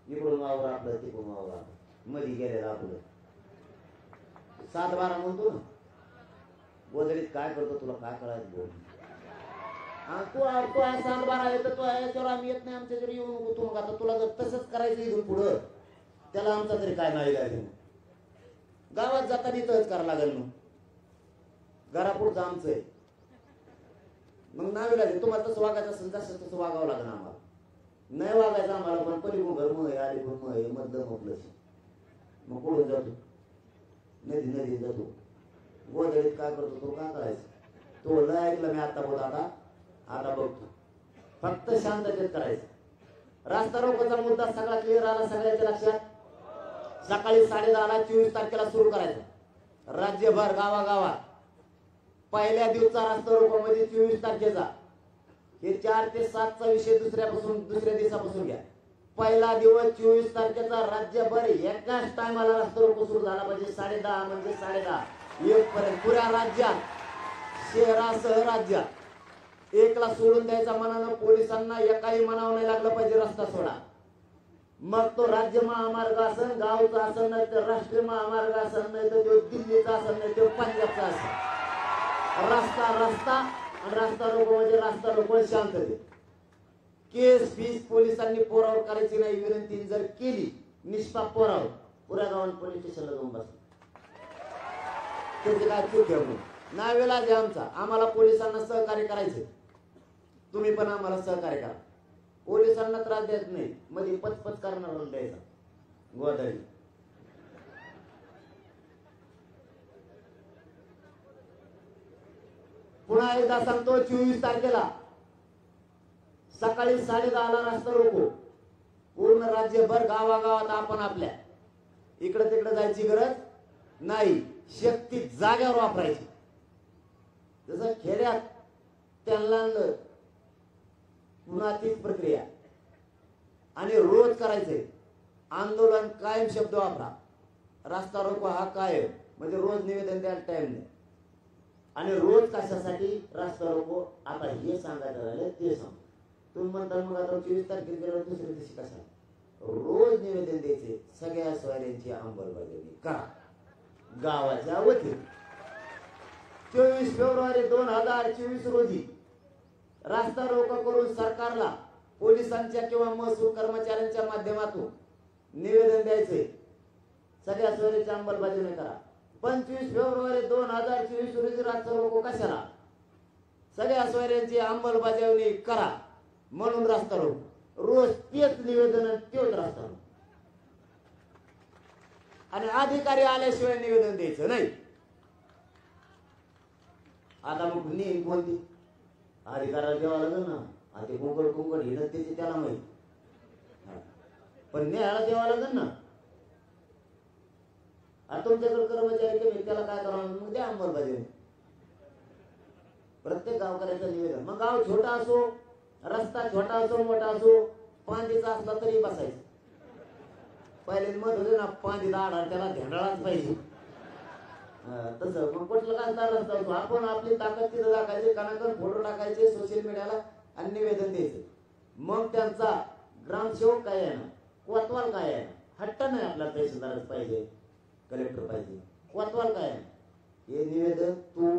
इकडून वावर आपलं तिकडून वावर आपलं मध्ये गेलेलं आपलं. 7-12 म्हणतो ना गोदरीत काय करतो तुला काय कळायचं बोल. तू 7-12 येतो तो याच्यावर आम्ही येत नाही आमच्या तरी येऊ नको तू. मग आता तुला जर तसंच करायचं इथून पुढं त्याला आमचा तरी काय नाही काय गावात जाताना इथंच करावं लागेल. मग घरापुढचं आमचं आहे. मग नावे लागेल तुम्हाला तसं वागायचं असेल तसं वागावं लागेल आम्हाला. नाही वागायचं आम्हाला पण पलीकडून घर मग आली पण मग मधलं मोकलं. मग कुठून जातो नदी जातो. गोदडीत काय करतो तो काय करायचं. तो लय ऐकलं मी आता बोल आता बघतो. फक्त शांततेत करायचं. रास्ता रोकोचा मुद्दा सगळा क्लिअर आला सगळ्याच्या लक्षात. सकाळी 10:30 24 तारखेला सुरू करायचं. राज्यभर गावागावात पहिल्या दिवसा रास्ता रोको मध्ये 24 तारखेचा. हे 4 ते 7चा विषय दुसऱ्या दिवसापासून घ्या. पहिला दिवस 24 तारखेचा राज्यभर एकाच टायमाला रस्ता रोको सुरू झाला पाहिजे. 10:30 म्हणजे 10:30 1 पर्यंत पुऱ्या राज्यात शहरासह राज्यात. 1ला सोडून द्यायचा मनानं पोलिसांना एकाही मनावर नाही लागलं पाहिजे रस्ता सोडा. मग तो राज्य महामार्ग असेल गावचा असेल नाही तर राष्ट्रीय महामार्ग असेल नाही तर तो दिल्लीचा असेल नाही तो पंजाबचा असेल. रस्ता आणि रास्ता रोको म्हणजे रास्ता रोको शांततेत. केस फीस पोलिसांनी पोरावर करायची नाही. विनंती जर केली निष्पाप पोरावर पुऱ्या गावात पोलीस स्टेशनला जाऊन बसले. त्याची काय चूक घेऊ नावेला जे आमचा. आम्हाला पोलिसांना सहकार्य करायचे. तुम्ही पण आम्हाला सहकार्य करा. पोलिसांना त्रास देत नाही. मध्ये पचपच करणार द्यायचा गोदाडी. पुन्हा एकदा सांगतो 24 तारखेला सकाळी 10:30 रस्ता रोको. पूर्ण राज्यभर गावागावात आपण आपल्या इकडे तिकडे जायची गरज नाही. शक्ती जाग्यावर वापरायची. जसं खेड्यात त्यांना पुन्हा तीच प्रक्रिया आणि रोज करायचंय. आंदोलन कायम शब्द वापरा. रस्ता रोको हा कायम म्हणजे रोज निवेदन द्यायला टाइम नाही. आणि रोज कशासाठी रस्ता रोको आता हे सांगायचं झालं ते सांग. तुम्ही म्हणता मग आता 24 तारखेला दुसऱ्या दिवशी कशा रोज निवेदन द्यायचे. सगळ्या स्वाऱ्यांची अंमलबजावणी करा गावाच्या वतीने. 24 फेब्रुवारी 2024 रोजी रस्ता रोको करून सरकारला पोलिसांच्या किंवा महसूल कर्मचाऱ्यांच्या माध्यमातून निवेदन द्यायचे. सगळ्या स्वाऱ्यांची अंमलबजावणी करा. 25 फेब्रुवारी 2024 रोजी रस्ता रोको कशाला? सगळ्या स्वाऱ्यांची अंमलबजावणी करा म्हणून रस्ता रोको. रोज तेच निवेदन तेच रस्ता रोको. आणि अधिकारी आल्याशिवाय निवेदन द्यायचं नाही. आता मग नेम कोणती अधिकाराला द्यावा लागेल ना. आता कुंकड हिणत त्याची त्याला माहित. पण न्यायाला द्यावा लागेल ना. आता तुमच्याकडे कर्मचारी कमी त्याला काय करावं मग द्या अंमलबजावणी. प्रत्येक गावकऱ्याचं निवेदन. मग गाव छोटा असो रस्ता छोटा असो मोठा असो पांदीचा असला तरी बसायचं. पहिले मत होते ना पांदीला आढळ त्याला धेंडाळाच पाहिजे. तसं मग कुठलं काय रस्ता असतो. आपण आपली ताकद तिथं दाखायची. कानाकर फोटो टाकायचे सोशल मीडियाला आणि निवेदन द्यायचं. मग त्यांचा ग्रामसेवक काय आहे ना कोतवाल काय आहे हट्ट नाही आपला तहसीलदारच पाहिजे कलेक्टर पाहिजे. कोतवाल काय आहे हे निवेदन तू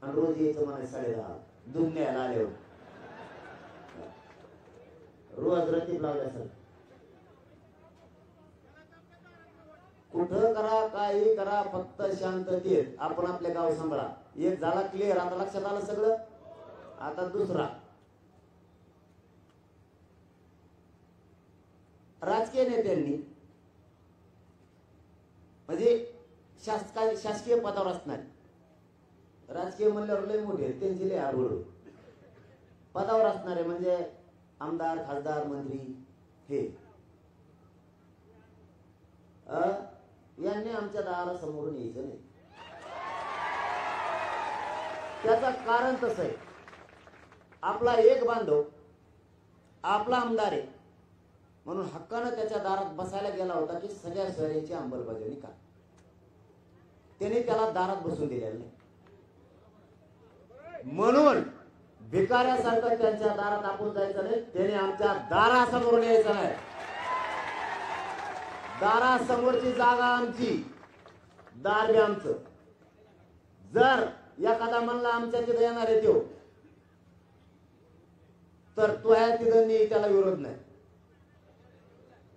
आणि रोज यायचं मला 10:30 दुनियाला आल्यावर रोज रतीब लावल्या सर. कुठं करा काही करा फक्त शांततेत आपण आपले गाव सांभाळा. एक झाला क्लिअर. आता लक्षात आलं सगळं. आता दुसरा राजकीय नेत्यांनी म्हणजे शासकीय पदावर असणार. राजकीय म्हणल्यावर लय मोठे त्यांची लय आवड. पदावर असणारे म्हणजे आमदार खासदार मंत्री हे यांनी आमच्या दारासमोरून यायचं नाही. त्याचं कारण तसं आहे. आपला एक बांधव आपला आमदार आहे म्हणून हक्कानं त्याच्या दारात बसायला गेला होता की सगळ्या स्वाऱ्यांची अंमलबजावणी करा. त्याने त्याला दारात बसून दिलेलं नाही. म्हणून भिकाऱ्यासारखं त्यांच्या दारात आपण जायचं नाही. त्याने आमच्या दारासमोरून यायचं नाही. दारासमोरची जागा आमची दार बी आमचं. जर एखादा म्हणला आमच्या तिथे येणार आहे तो तर तो आहे तिथं नाही त्याला विरोध नाही.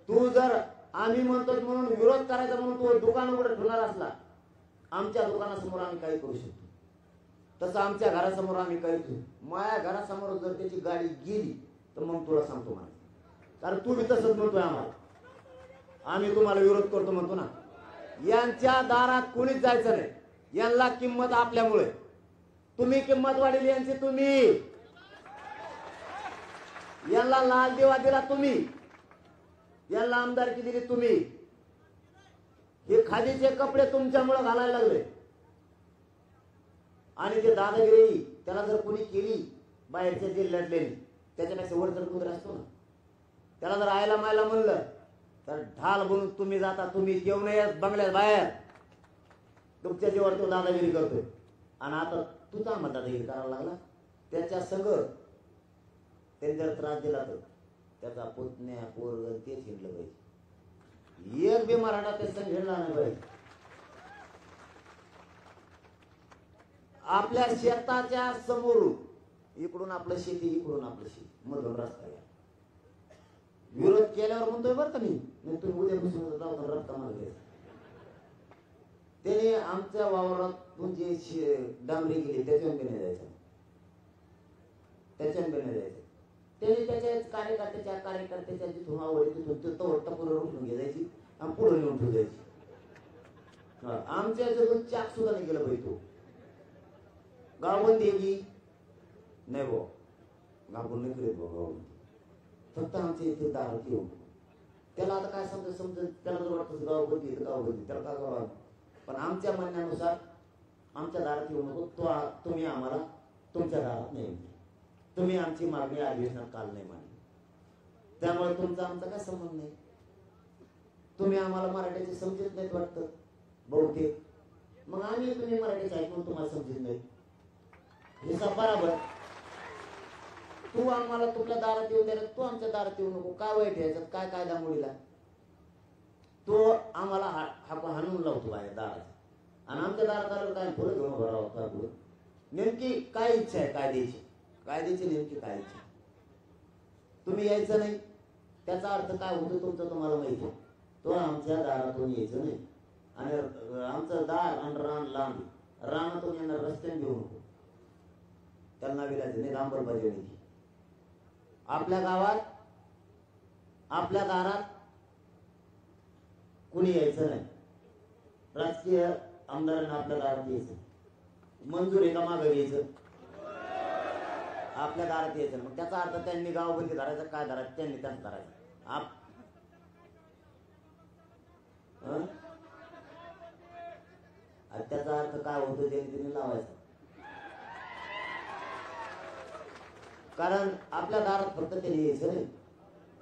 तू जर आम्ही म्हणतो म्हणून विरोध करायचा म्हणून तो दुकान उघडं ठेवणार असला आमच्या दुकानासमोर आम्ही काही करू शकतो. तसं आमच्या घरासमोर आम्ही काही करू. माझ्या घरासमोर जर त्याची गाडी गेली तर मग तुला सांगतो मला. कारण तू बी तसंच म्हणतोय आम्हाला. आम्ही तुम्हाला विरोध करतो म्हणतो ना. यांच्या दारात कोणीच जायचं नाही. यांना किंमत आपल्यामुळे. तुम्ही किंमत वाढली यांची. तुम्ही यांना लाल दिवा दिला तुम्ही. यांना आमदारकी दिली तुम्ही. हे खादीचे कपडे तुमच्यामुळे घालायला लागले. आणि ते दादागिरी त्याला जर कोणी केली बाहेरच्या जिल्ह्यातले त्याच्यापेक्षा वर जर कुत्र असतो ना त्याला जर आयला मायला म्हणलं तर ढाल बनून तुम्ही जाता. तुम्ही येऊ नये बंगल्यात बाहेर. तुमच्या जीवावर तो दादागिरी करतोय. आणि आता तुझा आम्हाला दादागिरी करायला लागला. त्याच्या संग त्यांनी जर त्रास दिला तर त्याचा पुतण्या पोरग तेच हिंडलं पाहिजे. एक बी मराठा ते संग हिंडला नाही पाहिजे. आपल्या शेताच्या समोरून इकडून आपलं शेती इकडून आपलं शेती मधून रस्ता आहे. विरोध केल्यावर म्हणतोय बरं का मी तुम्ही उद्यापासून जाऊ रस्ता मला घ्यायचा. त्याने आमच्या वावरातून जे डांबरी गेली त्याच्यावर नाही जायचं. त्याच्यावर नाही जायचं. त्याने त्याच्या कार्यकर्त्याच्या जिथून आवडली तिथून टपूर उठून घ्यायची आणि पुढे नेऊन ठेवून द्यायची. आमच्या जवळ चाक सुद्धा नाही गेलं पाहिजे. तो गावबंदी नाही भाऊ, गावून नाही करीत भाऊ, फक्त आमच्या इथे दारात येऊ. त्याला आता काय समजत त्याला जर वाटतं गाव बघितली तर गाव बघितली त्याला काय करावं. पण आमच्या म्हणण्यानुसार आमच्या दारात येऊ नको, तुम्ही आम्हाला तुमच्या दारात नाही, तुम्ही आमची मागणी अधिवेशनात काल नाही मांडली, त्यामुळे तुमचा आमचा काय संबंध नाही. तुम्ही आम्हाला मराठीचे समजत नाहीत वाटतं बहुतेक, मग आम्ही तुम्ही मराठीचे आहेत म्हणून तुम्हाला समजत नाही. हे सब बरोबर. तू आम्हाला तुमच्या दारात येऊ द्यायला, तू आमच्या दारात येऊ नको. काय वाईट याच्यात, काय कायदा मोडीला? तो आम्हाला हाणून लावतो बाहेर दारात, आणि आमच्या दारात आल्यावर काय फुलं घेऊन भरावं का पुढं? नेमकी काय इच्छा आहे कायद्याची नेमकी काय इच्छा? तुम्ही यायचं नाही, त्याचा अर्थ काय होतो तुमचं तुम्हाला माहिती आहे. तो आमच्या दारातून यायचं नाही, आणि आमचं दार आणि रान लांब, रानातून येणार रस्त्याने घेऊ नको. त्याला नाविलायचं नाही, डांबरबाजी नाही. आपल्या गावात आपल्या दारात कुणी यायचं नाही. राजकीय आमदारांना आपल्या दारात यायचं, मंजूर आहे का मागं घ्यायचं, आपल्या दारात यायचं. मग त्याचा अर्थ त्यांनी गावबंदी धरायचं, काय धरायचं त्यांनी त्याच धरायचं. त्याचा अर्थ काय होतो त्यांनी लावायचा. कारण आपल्या दारात फक्त त्यांनी यायचं नाही,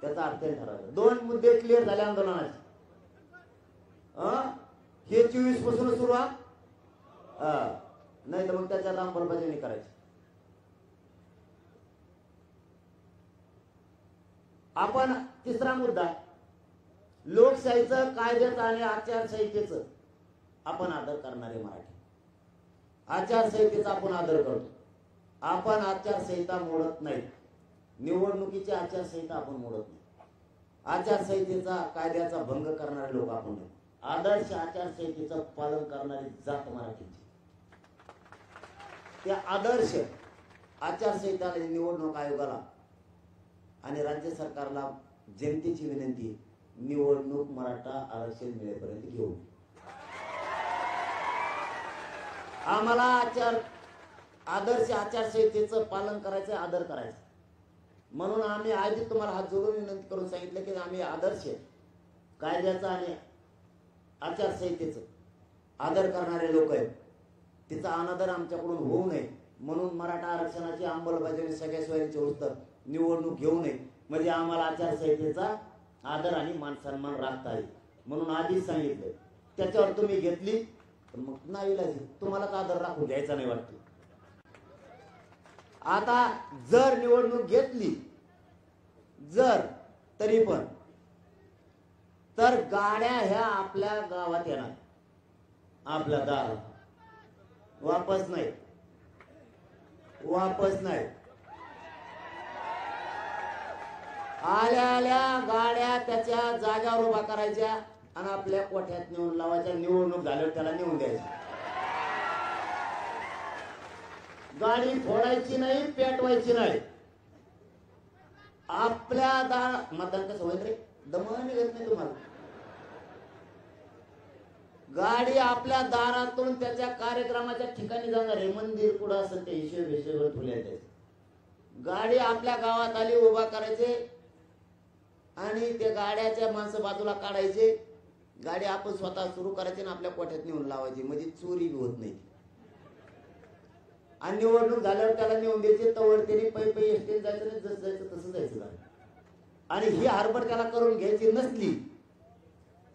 त्याचा अर्थ ठरवायचा. 2 मुद्दे क्लिअर झाले आंदोलनाचे. हे 24 पासून सुरुवात, नाही तर मग त्याच्या अंमलबजावणी करायची. आपण तिसरा मुद्दा, लोकशाहीचं, कायद्याचं आणि आचारसंहितेचं आपण आदर करणारे मराठी. आचारसंहितेचा आपण आदर करतो. आपण आचारसंहिता मोडत नाही, निवडणुकीची आचारसंहिता आपण मोडत नाही. आचारसंहितेचा, कायद्याचा भंग करणारे लोक आपण नाही. आदर्श आचारसंहितेचं पालन करणारी जात मराठीची. त्या आदर्श आचारसंहिताला, निवडणूक आयोगाला आणि राज्य सरकारला जनतेची विनंती, निवडणूक मराठा आरक्षण मिळेपर्यंत घेऊ. आम्हाला आदर्श आचारसंहितेचं पालन करायचं, आदर करायचं. म्हणून आम्ही आधीच तुम्हाला हात जोडून विनंती करून सांगितलं की आम्ही आदर्श कायद्याचा आणि आचारसंहितेचं आदर करणारे लोक आहेत. तिचा अनादर आमच्याकडून होऊ नये म्हणून मराठा आरक्षणाची अंमलबजावणी सगळ्या सोयीची उत्तर निवडणूक घेऊ नये, म्हणजे आम्हाला आचारसंहितेचा आदर आणि मानसन्मान राखता येईल म्हणून आधीच सांगितलं. त्याच्यावर तुम्ही घेतली तर मग नाईलाज, तुम्हालाच आदर राखून घ्यायचा नाही वाटतं. आता जर निवडणूक घेतली, जर तरी पण तर गाड्या ह्या आपल्या गावात येणार, आपल्या दारात वापस नाही, वापस नाही. आल्या आल्या गाड्या त्याच्या जाग्यावर उभा करायच्या आणि आपल्या कोठ्यात नेऊन लावायच्या. निवडणूक झाल्यावर त्याला नेऊन द्यायची. गाडी फोडायची नाही, पेटवायची नाही. आपल्या मतदान कसं होईल रे, दमन निघत नाही तुम्हाला. गाडी आपल्या दारातून त्याच्या कार्यक्रमाच्या ठिकाणी जाणार आहे. मंदिर कुठं असेल ते हिशेब ठुले त्याचे. गाडी आपल्या गावात आली, उभा करायचे आणि त्या गाड्याच्या माणसं बाजूला काढायचे. गाडी आपण स्वतः सुरू करायची आणि आपल्या कोठ्यात नेऊन लावायची, म्हणजे चोरी होत नाही. आणि निवडणूक झाल्यावर त्याला नेऊन द्यायचे. तवर त्याने पै एसटीने जायचं नाही, जसं जायचं तसं जायचं. आणि ही हरभर त्याला करून घ्यायची नसली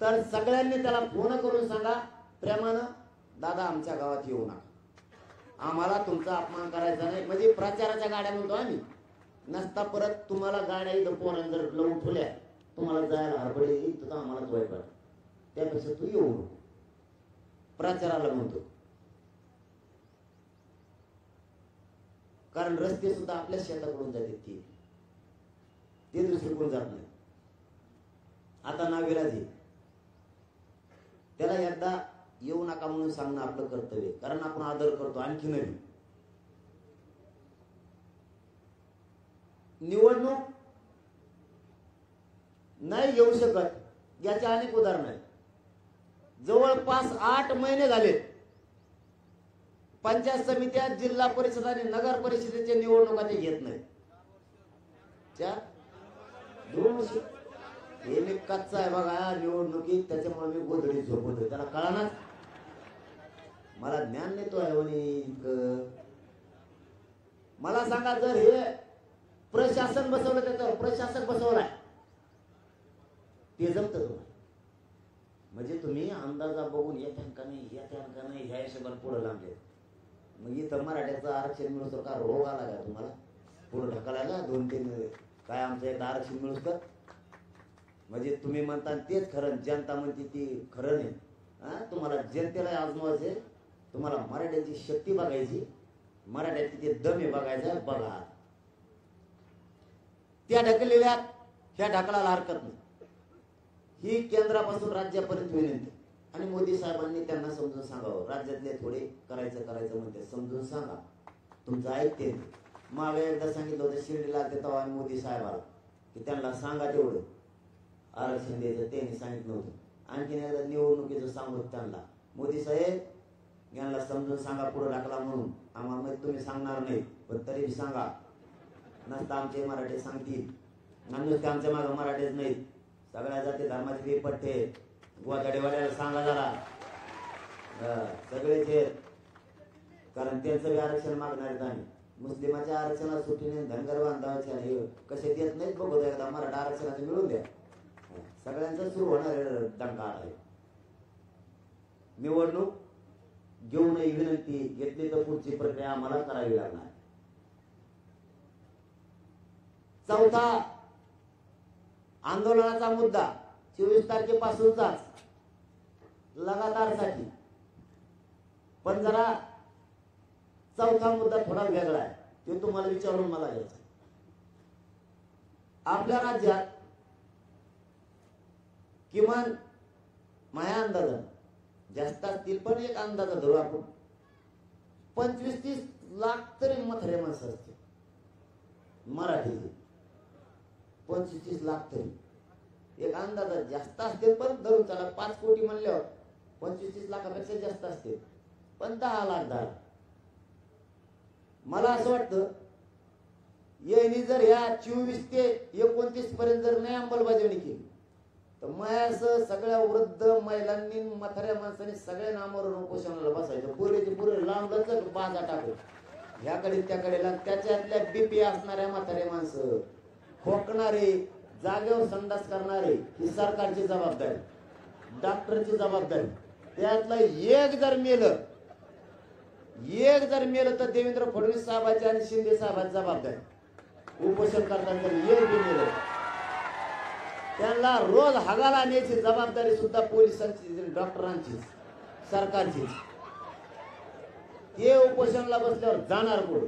तर सगळ्यांनी त्याला फोन करून सांगा प्रेमानं, दादा आमच्या गावात येऊ नका, आम्हाला तुमचा अपमान करायचा नाही. म्हणजे प्रचाराच्या गाड्या म्हणतो आम्ही. नसता परत तुम्हाला गाड्या इथं पोरांनी जर लावून ठेवल्या, तुम्हाला जायला हरभर येईल तर आम्हालाच वाईट वाटत. त्यापेक्षा तू येऊ नको, प्रचाराला म्हणतो. कारण रस्ते सुद्धा आपल्या शेताकडून जाते, ते दुसरीकडून जात नाही. आता नाविलाज त्याला एकदा येऊ नका म्हणून सांगणं आपलं कर्तव्य, कारण आपण आदर करतो. आणखी नवी निवडणूक नाही येऊ शकत याचे अनेक उदाहरण आहेत. जवळपास 8 महिने झाले पंचायत समित्या, जिल्हा परिषद आणि नगर परिषदेच्या निवडणुका ते घेत नाही. 2 वर्ष हे मी कच्चा आहे बघा निवडणुकीत, त्याच्यामुळे मी गोधडी झोपवतो. त्याला कळणार मला ज्ञान नाही तो आहे. मला सांगा, जर हे प्रशासन बसवलं, त्याचं प्रशासक बसवलाय, ते जमत तुम्हाला. म्हणजे तुम्ही अंदाजा बघून येत्या का नाही ह्या हिशोबाने पुढे लांबले. मग इथं मराठ्याचं आरक्षण मिळवतो का रोग आला का तुम्हाला पुढे ढकलायला? 2-3 काय आमचं एकदा आरक्षण मिळवत. म्हणजे तुम्ही म्हणता तेच खरं, जनता म्हणते ती खरं नाही. तुम्हाला जनतेला आजमावायचे, तुम्हाला मराठ्यांची शक्ती बघायची, मराठ्याची ते दमे बघायचा. बघा त्या ढकललेल्या ह्या ढकलायला हरकत नाही. ही केंद्रापासून राज्यापर्यंत विनंती. आणि मोदी साहेबांनी त्यांना समजून सांगावं, राज्यातले थोडे करायचं म्हणते, समजून सांगा, तुमचं ऐकते. मागे एकदा सांगितलं होतं शिर्डीला तेव्हा मोदी साहेबाला की त्यांना सांगा तेवढं आरक्षण द्यायचं, त्यांनी सांगितलं होतं. आणखीन एकदा निवडणुकीचं सांगत त्यांना, मोदी साहेब यांना समजून सांगा पुढे टाकला म्हणून. आम्हाला माहिती तुम्ही सांगणार नाही, पण तरी सांगा. नसता आमचे मराठी सांगतील, नुसते आमच्या मागं मराठीच नाहीत, सगळ्या जाती धर्माचे बी पट्टे गोदाडेवाल्याला सांगा जरा, सगळेच आहेत. कारण त्यांचं बी आरक्षण मागणार आहेत. आम्ही मुस्लिमाच्या आरक्षणाला सुट्टीने धनगर बांधवाच्या कसे देत नाहीत बघू एकदा मराठा आरक्षणाचं मिळून द्या. सगळ्यांचं सुरू होणार दंका आहे. निवडणूक घेऊनही विनंती घेतली तर पुढची प्रक्रिया आम्हाला करावी लागणार. चौथा आंदोलनाचा मुद्दा 24 तारखेपासूनचाच लगातार साठी, पण जरा चौथा मुद्दा थोडा वेगळा आहे, ते तुम्हाला विचारून मला घ्यायचं. आपल्या राज्यात किमान माझ्या अंदाजानं जास्त असतील, पण एक अंदाजा धरू आपण, 25-30 लाख तरी म्हातारे माणसं असतील मराठीचे. 25-30 लाख तरी एक अंदाजा जास्त असते, पण धरून चला 5 कोटी म्हणल्यावर 25-30 लाखापेक्षा जास्त असते, पण 10 लाख. मला असं वाटतं यांनी जर ह्या 24 ते 29 पर्यंत जर नाही अंमलबजावणी केली तर मग सगळ्या वृद्ध महिलांनी म्हाताऱ्या माणसांनी सगळ्या नामावरून उपोषणाला बसायचं. पुरेचे पुरे लांबच बाजा टाकू ह्याकडे त्याकडे. त्याच्यातल्या बीपी असणाऱ्या म्हातारे माणसं, खोकणारे, जागेवर संडास करणारे, ही सरकारची जबाबदारी, डॉक्टरची जबाबदारी. त्यातलं एक जर मेलं तर देवेंद्र फडणवीस साहेबांची आणि शिंदे साहेबांची जबाबदारी. उपोषण करताना एक बी मेलं त्यांना रोज हगाला आणण्याची जबाबदारी सुद्धा पोलिसांची, डॉक्टरांची, सरकारची. ते उपोषणाला बसल्यावर जाणार पुढे,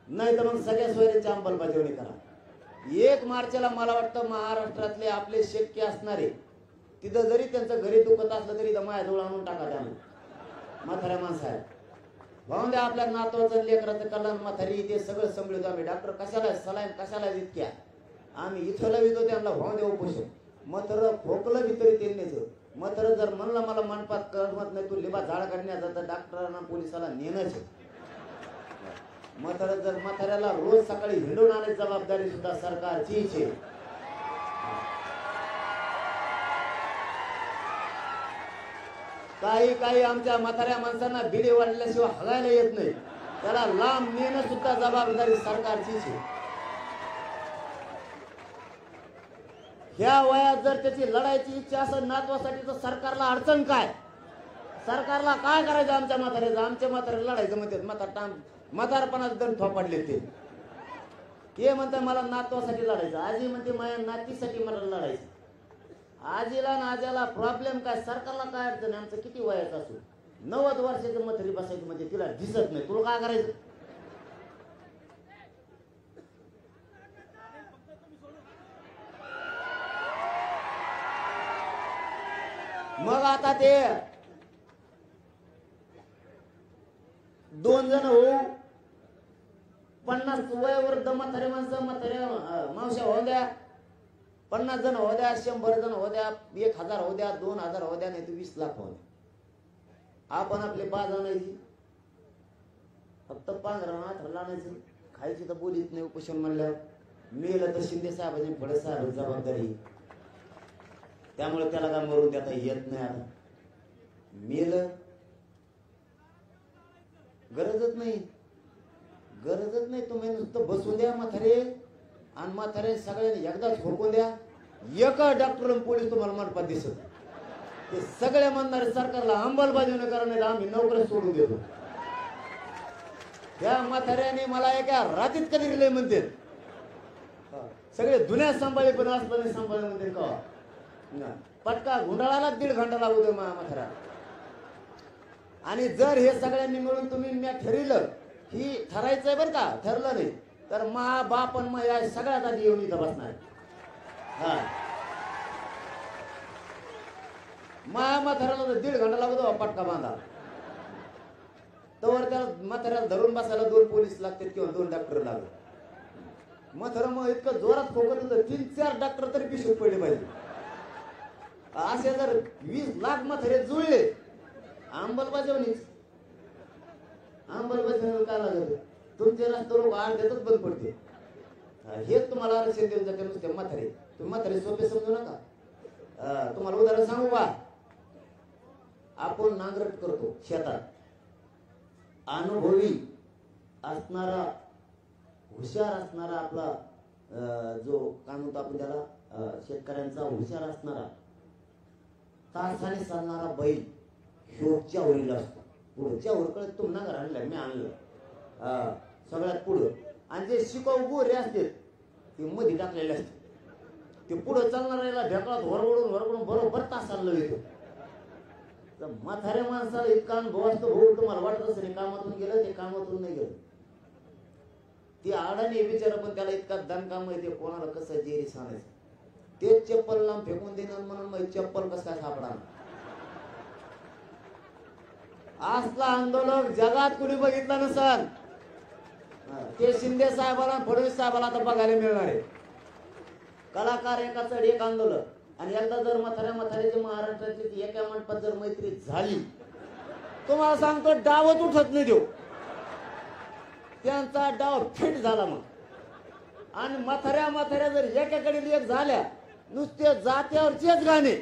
नाही तर मग सगळ्या सोयऱ्यांची अंमलबजावणी करा. 1 मार्चला मला वाटतं महाराष्ट्रातले आपले शक्य असणारे तिथं जरी त्यांचं घरी दुखत असलं तरी माझ्याजवळ आणून टाका. त्यामुळे म्हाताऱ्या माणसाला भाऊन द्या, आपल्या नातवाचं लेकराचं कल्याण म्हातारी ते सगळं सांभाळतो आम्ही. डॉक्टर कशाला सलाईन कशाला इतक्या आम्ही इथं लवितो त्यांना भाऊन द्या उपोषण. म्हातारं खोकलं बी तरी त्यांनीच. म्हातारं जर म्हणलं मला मनपात करमत नाही, तू लिबा झाड काढण्याचा, तर डॉक्टरांना पोलिसाला नेणंच. म्हातारं जर म्हाताऱ्याला रोज सकाळी हिंडून आणण्याची जबाबदारी सुद्धा सरकारचीच आहे. काही आमच्या म्हाताऱ्या माणसांना बिडी वाढल्याशिवाय हलायला येत नाही, त्याला लांब नेणं सुद्धा जबाबदारी सरकारचीच आहे. ह्या वयात जर त्याची लढायची इच्छा असेल नातवासाठी तर सरकारला अडचण काय? सरकारला काय करायचं आमच्या म्हाताऱ्याचं? आमच्या म्हाताऱ्याला लढायचं म्हणतात, म्हातारपणात दंड थोपाडले ते म्हणतात मला नातवासाठी लढायचं. आजी म्हणते माझ्या नातीसाठी मला लढायचं. आजीला ना आज्याला प्रॉब्लेम काय? सरकारला काय अडचण? आमचं किती वयाचं असू, 90 वर्षाचं म्हातारी बसायचं म्हणजे तिला दिसत नाही, तुला काय करायचं? मग आता ते 2 जण होऊ, 50 वयोवृद्ध म्हातारे माणसं, म्हाताऱ्या मावश्या होऊ द्या, 50 जण होऊ द्या, 100 जण होऊ द्या, 1000 होऊ द्या, 2000 होऊ द्या, नाही तर 20 लाख होऊ द्या. आपण आपले बाज आणायची, फक्त पांघरानं हाताला आणायचं, खायची तर बोलीत नाही उपोषण म्हणल्यावर. मेलं तर शिंदे साहेबांनी फडे साहेब जबाबदारी, त्यामुळे त्याला काय मरून देता येत नाही. आता मेलं, गरजच नाही, गरजच नाही. तुम्ही नुसतं बसून द्या म्हातारे, आणि म्हातारे सगळ्यांनी एकदाच ठोकून द्या. एका डॉक्टर पोलीस तुम्हाला मंडपात दिसत, ते सगळे म्हणणारे सरकारला अंमलबजावणी करा, नाही आम्ही नोकऱ्या सोडून देतो. त्या म्हाताऱ्याने मला एका रात्रीत कधी रिले म्हणते, सगळे दुनिया सांभाळले पण आसपास सांभाळले म्हणते का पटका गुंडाळाला 1.5 घंटा लागू दे म्हातारा. आणि जर हे सगळ्यांनी मिळून तुम्ही मी ठरवलं ही ठरायचंय बरं का, ठरलं नाही तर मा बाप आणि मग या सगळ्यात आधी येऊन इथं बसणार. हा म्हाताऱ्याला 1.5 घंटा लागतो पटका बांधा, तर त्याला म्हाताऱ्याला धरून बसायला 2 पोलीस लागतात किंवा 2 डॉक्टर लागतात. म्हातारा मग इतकं जोरात खोकत होतं 3-4 डॉक्टर तरी पिशवीत पडले पाहिजे. असे जर 20 लाख म्हातारे जुळले, अंमलबजावणीच काय लागत, तुमचे रस्ते लोक 8 देतच बंद पडते. हेच तुम्हाला आरक्षण देऊन जाते नुसते म्हातारे. तुम्ही म्हातारे सोपे समजू नका. तुम्हाला उदाहरण सांगू का, आपण नांगरट करतो शेतात, अनुभवी असणारा हुशार असणारा आपला जो काय म्हणतो आपण त्याला शेतकऱ्यांचा हुशार असणारा तासाने चालणारा बैल ह्योच्या वरील असतो. पुढच्या वरकडे तुम नांगर आणलाय, मी आणलं सगळ्यात पुढं. आणि जे शिकाऊ गोरे असते ते मध्ये टाकलेले असते, ते पुढं चालणाऱ्याला ढेकळात वरवडून बरोबर तासाला येतो. तर म्हाताऱ्या माणसाला इतका अनुभव असतो, भाऊ तुम्हाला वाटत असेल कामातून गेलं, ते कामातून नाही गेलं. ती आडाने विचार, पण त्याला इतका दणका माहिती कोणाला कसं जेरी सांगायचं. तेच चप्पल लांब फेकून देणार म्हणून मग चप्पल कसं काय सापडा. असला आंदोलन जगात कुणी बघितलं नसल. ते शिंदे साहेबाला फडणवीस साहेबाला आता बघायला मिळणार आहे. कलाकार एका चढ एक आंदोलन. आणि एकदा जर म्हाताऱ्याची महाराष्ट्रातली एका मंडपात जर मैत्री झाली, तुम्हाला सांगतो डावच उठत नाही देऊ. त्यांचा डाव फिट झाला मग. आणि म्हाताऱ्या जर एकाकडे एक झाल्या, नुसते जात्यावरचेच गाणे,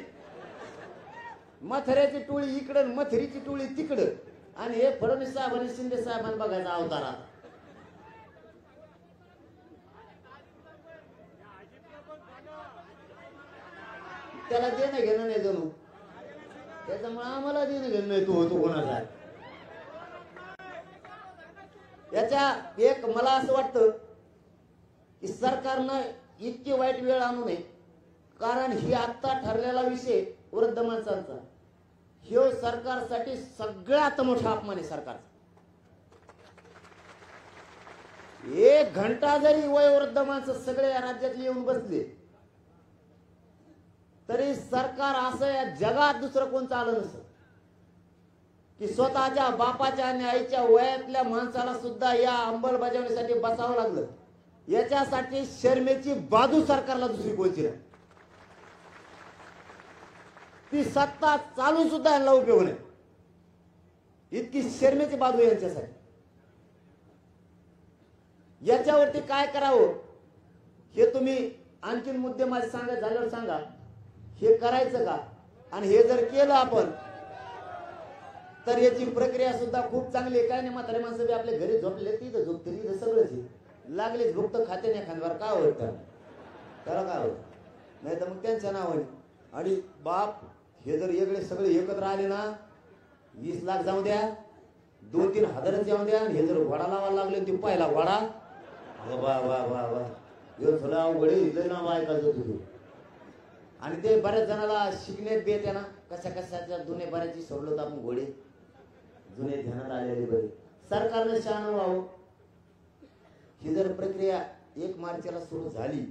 म्हाताऱ्याची टोळी इकडं, मथरीची टोळी तिकडं. आणि हे फडणवीस साहेब आणि शिंदे साहेबांना बघायचा अवतार. त्याला देणं घेणं नाही जणू, त्याच्यामुळे आम्हाला देणं घेणं नाही. तू कोणाचा याच्या एक मला असं वाटतं की सरकारनं इतकी वाईट वेळ आणू नये. कारण ही आत्ता ठरलेला विषय वृद्ध माणसांचा, ह्यो सरकारसाठी सगळ्यात मोठा अपमान आहे सरकारचा. 1 घंटा जरी वयोवृद्ध माणसं सगळे या राज्यात येऊन बसले तरी सरकार असं या जगात दुसरं कोण चाललं नसतं की स्वतःच्या बापाच्या आणि आईच्या वयातल्या माणसाला सुद्धा या अंमलबजावणीसाठी बसावं लागलं. याच्यासाठी शर्मेची बाजू सरकारला दुसरी कोणची नाही. ती सत्ता चालू सुद्धा यांना उपयोग नाही, इतकी शर्मेची बाजू यांच्यासाठी. याच्यावरती काय करावं हे तुम्ही आणखीन मुद्दे माझे सांगायचे झाल्यावर सांगा. हे करायचं का, आणि हे जर केलं आपण तर याची प्रक्रिया सुद्धा खूप चांगली आहे. काय नाही, म्हातारे माणसं बी आपल्या घरी झोपले, तिथं झोपते, तिथं सगळंच लागलेच भुक्त खाते नाही खांद्यावर. काय होतं त्याला, काय होतं नाही तर मग त्यांच्या नावाने. आणि बाप हे जर वेगळे सगळे एकत्र आले ना, 20 लाख जाऊ द्या, 2-3 हजारच जाऊ द्या. हे जर घोडा लावायला लागले, ते पहिला घोडा वा वा वा वा थोडा अवघड इथलं नाव ऐकायचं तुझं. आणि ते बऱ्याच जणाला शिकण्यात बी येते ना, कशा कशाच्या जुने बऱ्याची सोडलो आपण घोडे जुने ध्यानात आलेले बरे. सरकारनं शहाणं व्हावं. ही जर प्रक्रिया 1 मार्चला सुरू झाली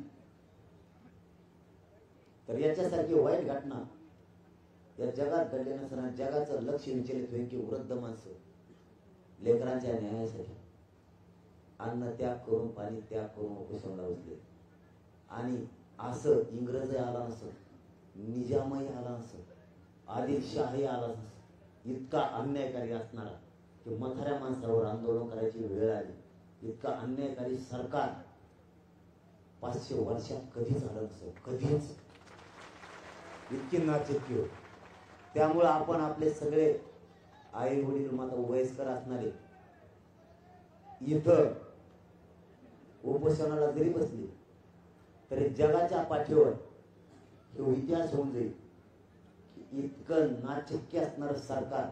तर याच्यासारखी वाईट घटना या जगात घडले नसताना जगाचं लक्ष विचलित होईल की वृद्ध माणसं लेकरांच्या न्यायासाठी अन्न त्याग करून, पाणी त्याग करून उपोषणाला बसले. आणि असं इंग्रज आला नसत, निजामही आला नसत, आदिलशाही आला नसत, इतका अन्यायकारी असणारा की म्हाताऱ्या माणसावर आंदोलन करायची वेळ आली, इतका अन्यायकारी सरकार 500 वर्षात कधीच आलं नसेल, कधीच इतकी नाचक्की होती. त्यामुळं आपण आपले सगळे आई वडील माता वयस्कर असणारे इथं उपोषणाला जरी बसले तरी जगाच्या पाठीवर तो इतिहास होऊन जाईल की इतकं नाचक्की असणारं सरकार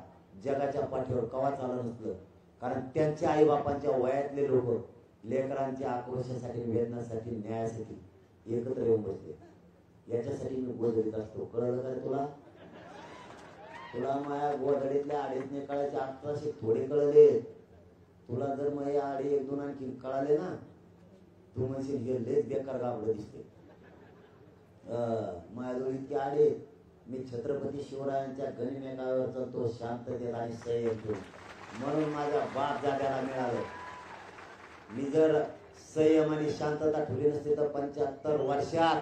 जगाच्या पाठीवर कवाच आलं नसलं. कारण त्यांच्या आईबापांच्या वयातले लोक लेकरांच्या आक्रोशासाठी, वेदनासाठी, न्यायासाठी एकत्र येऊन बसले. याच्यासाठी मी गोधडीत असतो. कळलं का तुला? तुला माझ्या गोधडीतल्या अडीच कळायचे 1800 थोडे कळले. तुला जर माझे आडी 1-2 आणखी कळाले ना, तू म्हणशील हे लेच बेकार गाबडं दिसते. माझ्याजवळ इतके आडे. मी छत्रपती शिवरायांच्या गनिमेकावर चालतो, शांततेत आणि संयम ठेवून. म्हणून माझ्या बाप जाग्याला मिळालं. मी जर संयम आणि शांतता ठेवली नसते तर 75 वर्षात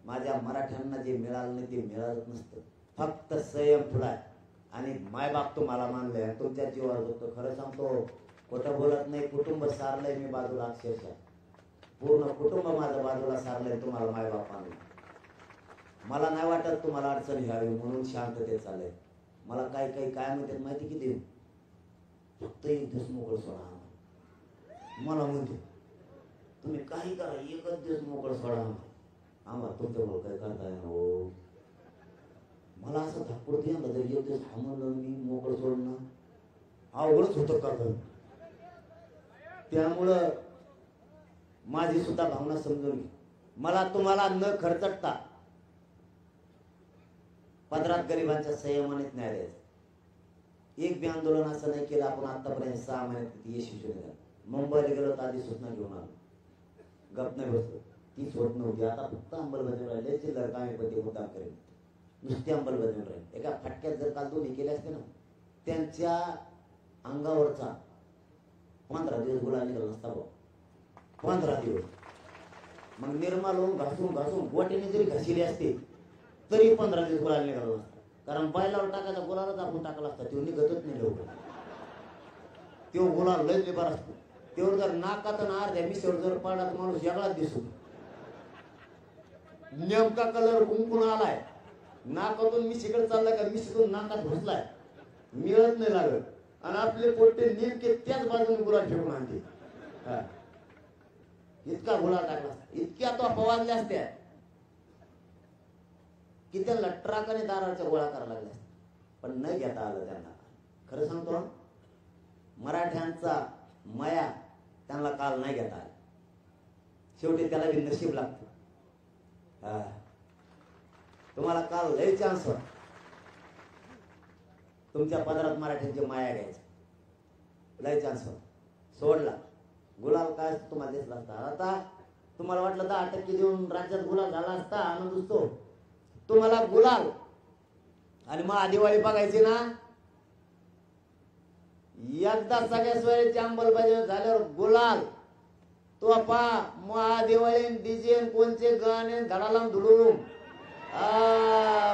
माझ्या मराठ्यांना जे मिळालं नाही ते मिळालंच नसतं. फक्त संयम ठेवलाय आणि मायबाप तुम्हाला मानलंय आणि तुमच्या जीवावर होतो. खरं सांगतो, खोटं बोलत नाही. कुटुंब सारलंय मी बाजूला, अक्षरशः पूर्ण कुटुंब माझं बाजूला सारलंय. तुम्हाला मायबाप मानलं. मला नाही वाटत तुम्हाला अडचण घ्यावी म्हणून शांततेत चाललंय. मला काही काय म्हणतात माहिती किती? फक्त एक दिवस मोकळ सोडा. मला म्हणते तुम्ही काही करा, एकच दिवस मोकळ सोडा. आम्हाला तुमच्यामुळे काय करता येणार हो. मला असं धाकपुरती आणलं जर एक दिवस थांबवलं मी मोकळ सोडणं अवघडच होतं का. त्यामुळं माझी सुद्धा भावना समजून घे. मला तुम्हाला न खर्चटता पदरात गरिबांच्या संयमाने न्याय द्यायचा. एक बी आंदोलन असं नाही केलं आपण आतापर्यंत. 6 महिन्यात किती यशस्वी झालं. मुंबईला गेलो तर आधी सूचना घेऊन आलो, गप नाही बसलो. ती सोड नव्हती. आता फक्त अंमलबजावणी राहिले. चिल्लर कामीपती मुद्दाम करेल, नुसती अंमलबजावणी राहील. एका फटक्यात जर काल 2 केले असते ना, त्यांच्या अंगावरचा 15 दिवस गुलाल निघाला नसता. 15 दिवस मग निर्माल होऊन घासून गोट्याने जरी घासिले असते तरी 15 दिवस गुलाल निघाला नसता. कारण बैलावर टाकायचा गुलालच आपण टाकला असता. तो निघतच नाही लवकर. तो गुलाल लय बेकार असतो. तेवढं जर नाकात अर्ध्या मिसळ जर पडला तर माणूस वेगळाच दिसतो. नेमका कलर कुंकून आलाय, नाकातून मिशीकडे चाललाय का मिशीतून नाकात घुसलाय, मिळत नाही लागत. आणि आपले पोट्टे नेमके त्याच बाजूने गुलाल ठेवून आणते. इतका गुलाल टाकला, इतक्या तो फवारल्या असत्या की त्यांना ट्राकाने दाराच्या गोळा करायला लागल्या. पण न घेता आलं त्यांना. खरं सांगतो, मराठ्यांचा माया त्यांना काल नाही घेता आला. शेवटी त्याला बी नशीब लागतं. तुम्हाला काल लय चान्स होता तुमच्या पदरात मराठ्यांची माया घ्यायचा. लय चान्स होता, सोडला. गुलाल काय तुम्हाला दिसला असता. आता तुम्हाला वाटलं 10% देऊन राज्यात गुलाल झाला असता, आनंद असतो. तुम्हाला गुलाल आणि मग दिवाळी बघायची ना, एकदा सगळ्या सोयीची अंमलबजावणी झाल्यावर गुलाल तो पा महादिवाळी डीजे कोणचे गाणे धडाला धुडून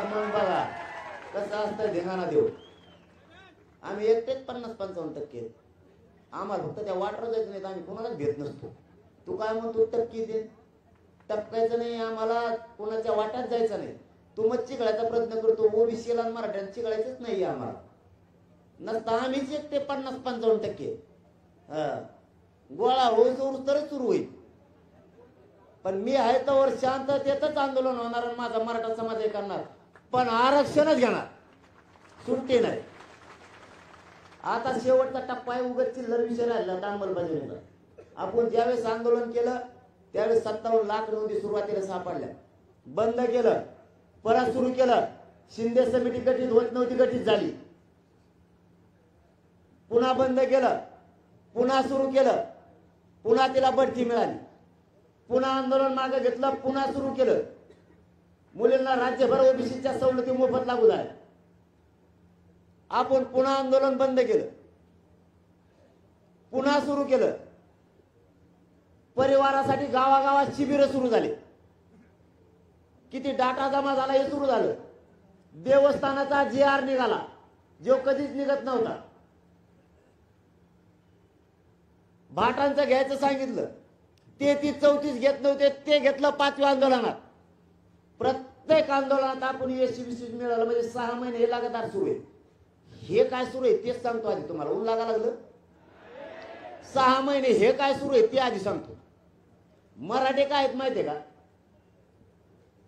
मग बघा कसं असतं धिंगाणा देऊ. आम्ही एकटेच 50-55%. आम्हाला फक्त त्या वाटर जायचं नाही तर आम्ही कोणालाच भेट नसतो. तू काय म्हणतो टपकी दे, टपकायचं नाही आम्हाला, कोणाच्या वाट्यात जायचं नाही. तू मग चिघळायचा प्रयत्न करतो. ओबीसीला आणि मराठ्यांना चिघळायचंच नाही आम्हाला. नसता आम्हीच एकटे 50-55%. गोळा होईस तरच सुरू होईल. पण मी आहे तर शांततेतच आंदोलन होणार आणि माझा मराठा समाज हे करणार. पण आरक्षणच घेणार, सुट्टी नाही. आता शेवटचा टप्पा आहे. उगाच चिल्लर विषय राहिला अंमलबजावणीचा. आपण ज्यावेळेस आंदोलन केलं त्यावेळेस 57 लाख नोंदी सुरुवातीला सापडल्या. बंद केलं, परत सुरू केलं. शिंदे समिती गठीत होत नव्हती, गठीत झाली. पुन्हा बंद केलं, पुन्हा सुरू केलं, पुन्हा तिला बढती मिळाली. पुन्हा आंदोलन मागे घेतलं, पुन्हा सुरू केलं. मुलींना राज्यभर ओबीसीच्या सवलती मोफत लागू झाल्या. आपण पुन्हा आंदोलन बंद केलं, पुन्हा सुरू केलं. परिवारासाठी गावागावात शिबिर सुरू झाले. किती डाटा जमा झाला हे सुरू झालं. देवस्थानाचा GR निघाला. जो कधीच निघत नव्हता. भाटांचं घ्यायचं सांगितलं, 33-34 घेत नव्हते, ते घेतलं 5व्या आंदोलनात. प्रत्येक आंदोलनात आपण यश मिळालं. म्हणजे 6 महिने हे लगातार सुरू आहे. हे काय सुरू आहे तेच सांगतो आधी तुम्हाला. ऊन लागा लागलं. 6 महिने हे काय सुरू आहे ते आधी सांगतो. मराठे काय आहेत माहितीये का,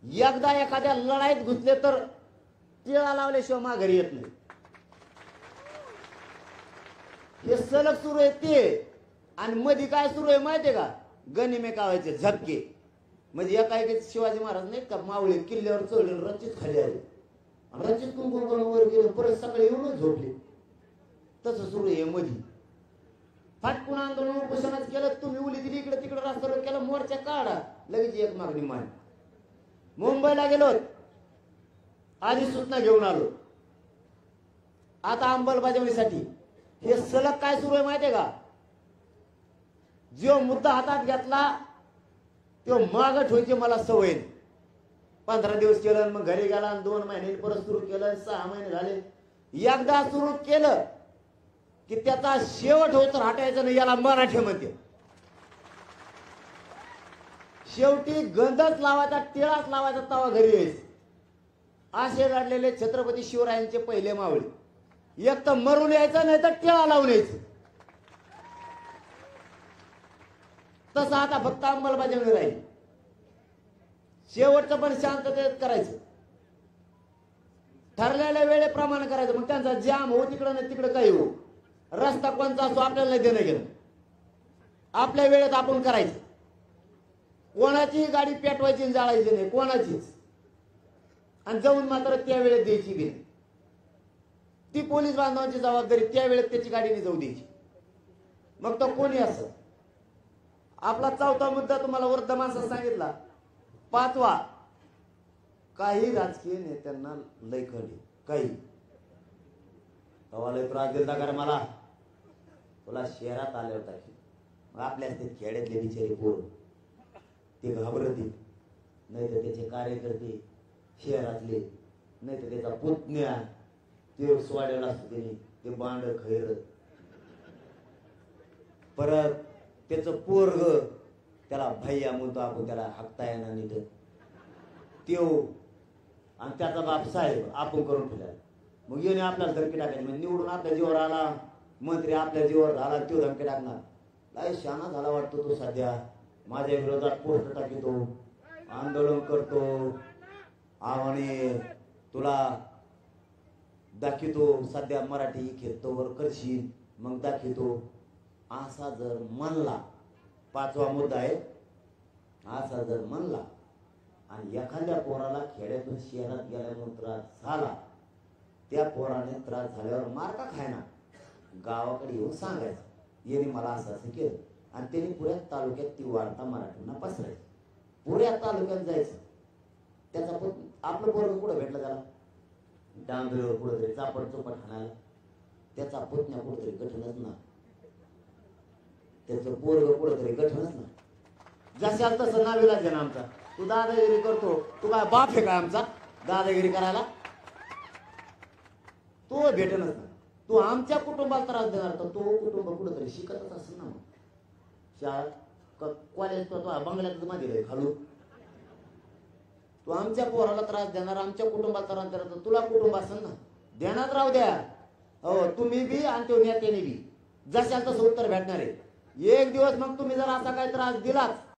एकदा एखाद्या लढाईत घुसले तर टिळा लावल्याशिवाय माघारी येत नाही. हे सलग सुरू आहे ते. आणि मध्ये काय सुरू आहे माहितीये का, गनिमे कावायचे झपके. म्हणजे एका शिवाजी महाराज नाही का मावळे किल्ल्यावर चढले, रचित खाली आले, रचित कुंकुम वर गेले, परत सकाळी येऊनच झोपले. तसं सुरू आहे मध्ये. फाटकून आंदोलन उपोषणाच केलं, तुम्ही उली दिली इकडे तिकडे रस्त्यावर केलं, मोर्चा काढा, लगेच एक मागणी मान. मुंबईला गेलो, आधी सूचना घेऊन आलो. आता अंमलबजावणीसाठी हे सलग काय सुरू आहे माहितीये का, जो मुद्दा हातात घेतला तो मागं ठेवायची मला सवय. 15 दिवस केलं, मग घरी गेला, 2 महिने परत सुरू केलं, 6 महिने झाले. एकदा सुरू केलं की त्याचा शेवट होत हटायचं नाही. याला मराठी म्हणते. शेवटी गंधच लावायचा, टिळाच लावायचा, तवा घरी यायचं. असे लढलेले छत्रपती शिवरायांचे पहिले मावळे. एक तर मरून यायचं, नाही तर टिळा लावून यायचं. तसं आता फक्त अंमलबजावणी राहील. शेवटचं पण शांततेत करायचं, ठरलेल्या वेळेप्रमाणे करायचं. मग त्यांचा जाम हो तिकडं नाही तिकडं काही हो, रस्ता कोणता असतो आपल्याला नाही देणं घेणं. आपल्या वेळेत आपण करायचं. कोणाचीही गाडी पेटवायची आणि जाळायची नाही, कोणाचीच. आणि जाऊन मात्र त्या वेळेत द्यायची बी नाही. ती पोलीस बांधवांची जबाबदारी. त्या वेळेत त्याची गाडी नाही जाऊ द्यायची, मग तो कोणी असं. आपला 4था मुद्दा तुम्हाला वृद्ध माणसाला सांगितला. 5वा, काही राजकीय नेत्यांना लय खडी काही लय त्रास दिला का मला, तुला शहरात आले होता की. मग आपल्याच ते खेड्यातले बिचारे पोर ते घाबरतील, नाही तर त्याचे कार्यकर्ते शहरातले, नाही तर त्याचा पुतण्या ते स्वाड्याला असतो त्याने ते बांड खैर, परत त्याचं पोरग त्याला भैया म्हणतो आपण, त्याला हाकता येणार नीट त्यो, आणि त्याचा बाप साहेब आपण करून ठेवला. मग येणे आपल्याला धमकी टाकायची. म्हणजे निवडून आपल्या जीवावर आला, मंत्री आपल्या जीवावर आला, तो धमकी टाकणार. लय शाना झाला वाटतो तो सध्या. माझ्या विरोधात पोस्ट टाकितो, आंदोलन करतो, आणि तुला दाखवतो सध्या मराठी खेतोवर करशील, मग दाखवतो. असा जर म्हणला, 5वा मुद्दा आहे, असा जर म्हणला आणि एखाद्या पोराला खेड्यातून शहरात गेल्यामुळे त्रास झाला, त्या पोराने त्रास झाल्यावर मार का खायना, गावाकडे येऊन सांगायचं येणे मला असं असं केलं. आणि त्यांनी पुऱ्या तालुक्यात ती वार्ता मराठींना पसरायची. पुऱ्या तालुक्यात जायचं. त्याचा आपलं पोरग कुठं भेटलं त्याला, डांगरीवर कुठंतरी चापड चोपट हाणायला. त्याचा पुतण्या कुठंतरी गठनच ना, त्याचं पोरग कुठंतरी गठनच ना. जशाल तसं नाविलाज आहे ना आमचा. तू दादागिरी करतो, तू काय बाप आहे काय आमचा दादागिरी करायला? तो भेटनच ना. तू आमच्या कुटुंबाला त्रास देणार तर तो कुटुंब कुठंतरी शिकतच असेल ना. मग शाळा कॉलेज तो बंगल्यातच मध्ये खालू. तू आमच्या पोराला त्रास देणार, आमच्या कुटुंबाला त्रास देणार तर तुला कुटुंब असेल ना, देण्यात राहू द्या. हो, तुम्ही बी आणि तो नेत्याने बी जशाल तसं उत्तर भेटणार आहे. एक दिवस मग तुम्ही जर असा काही त्रास दिलाच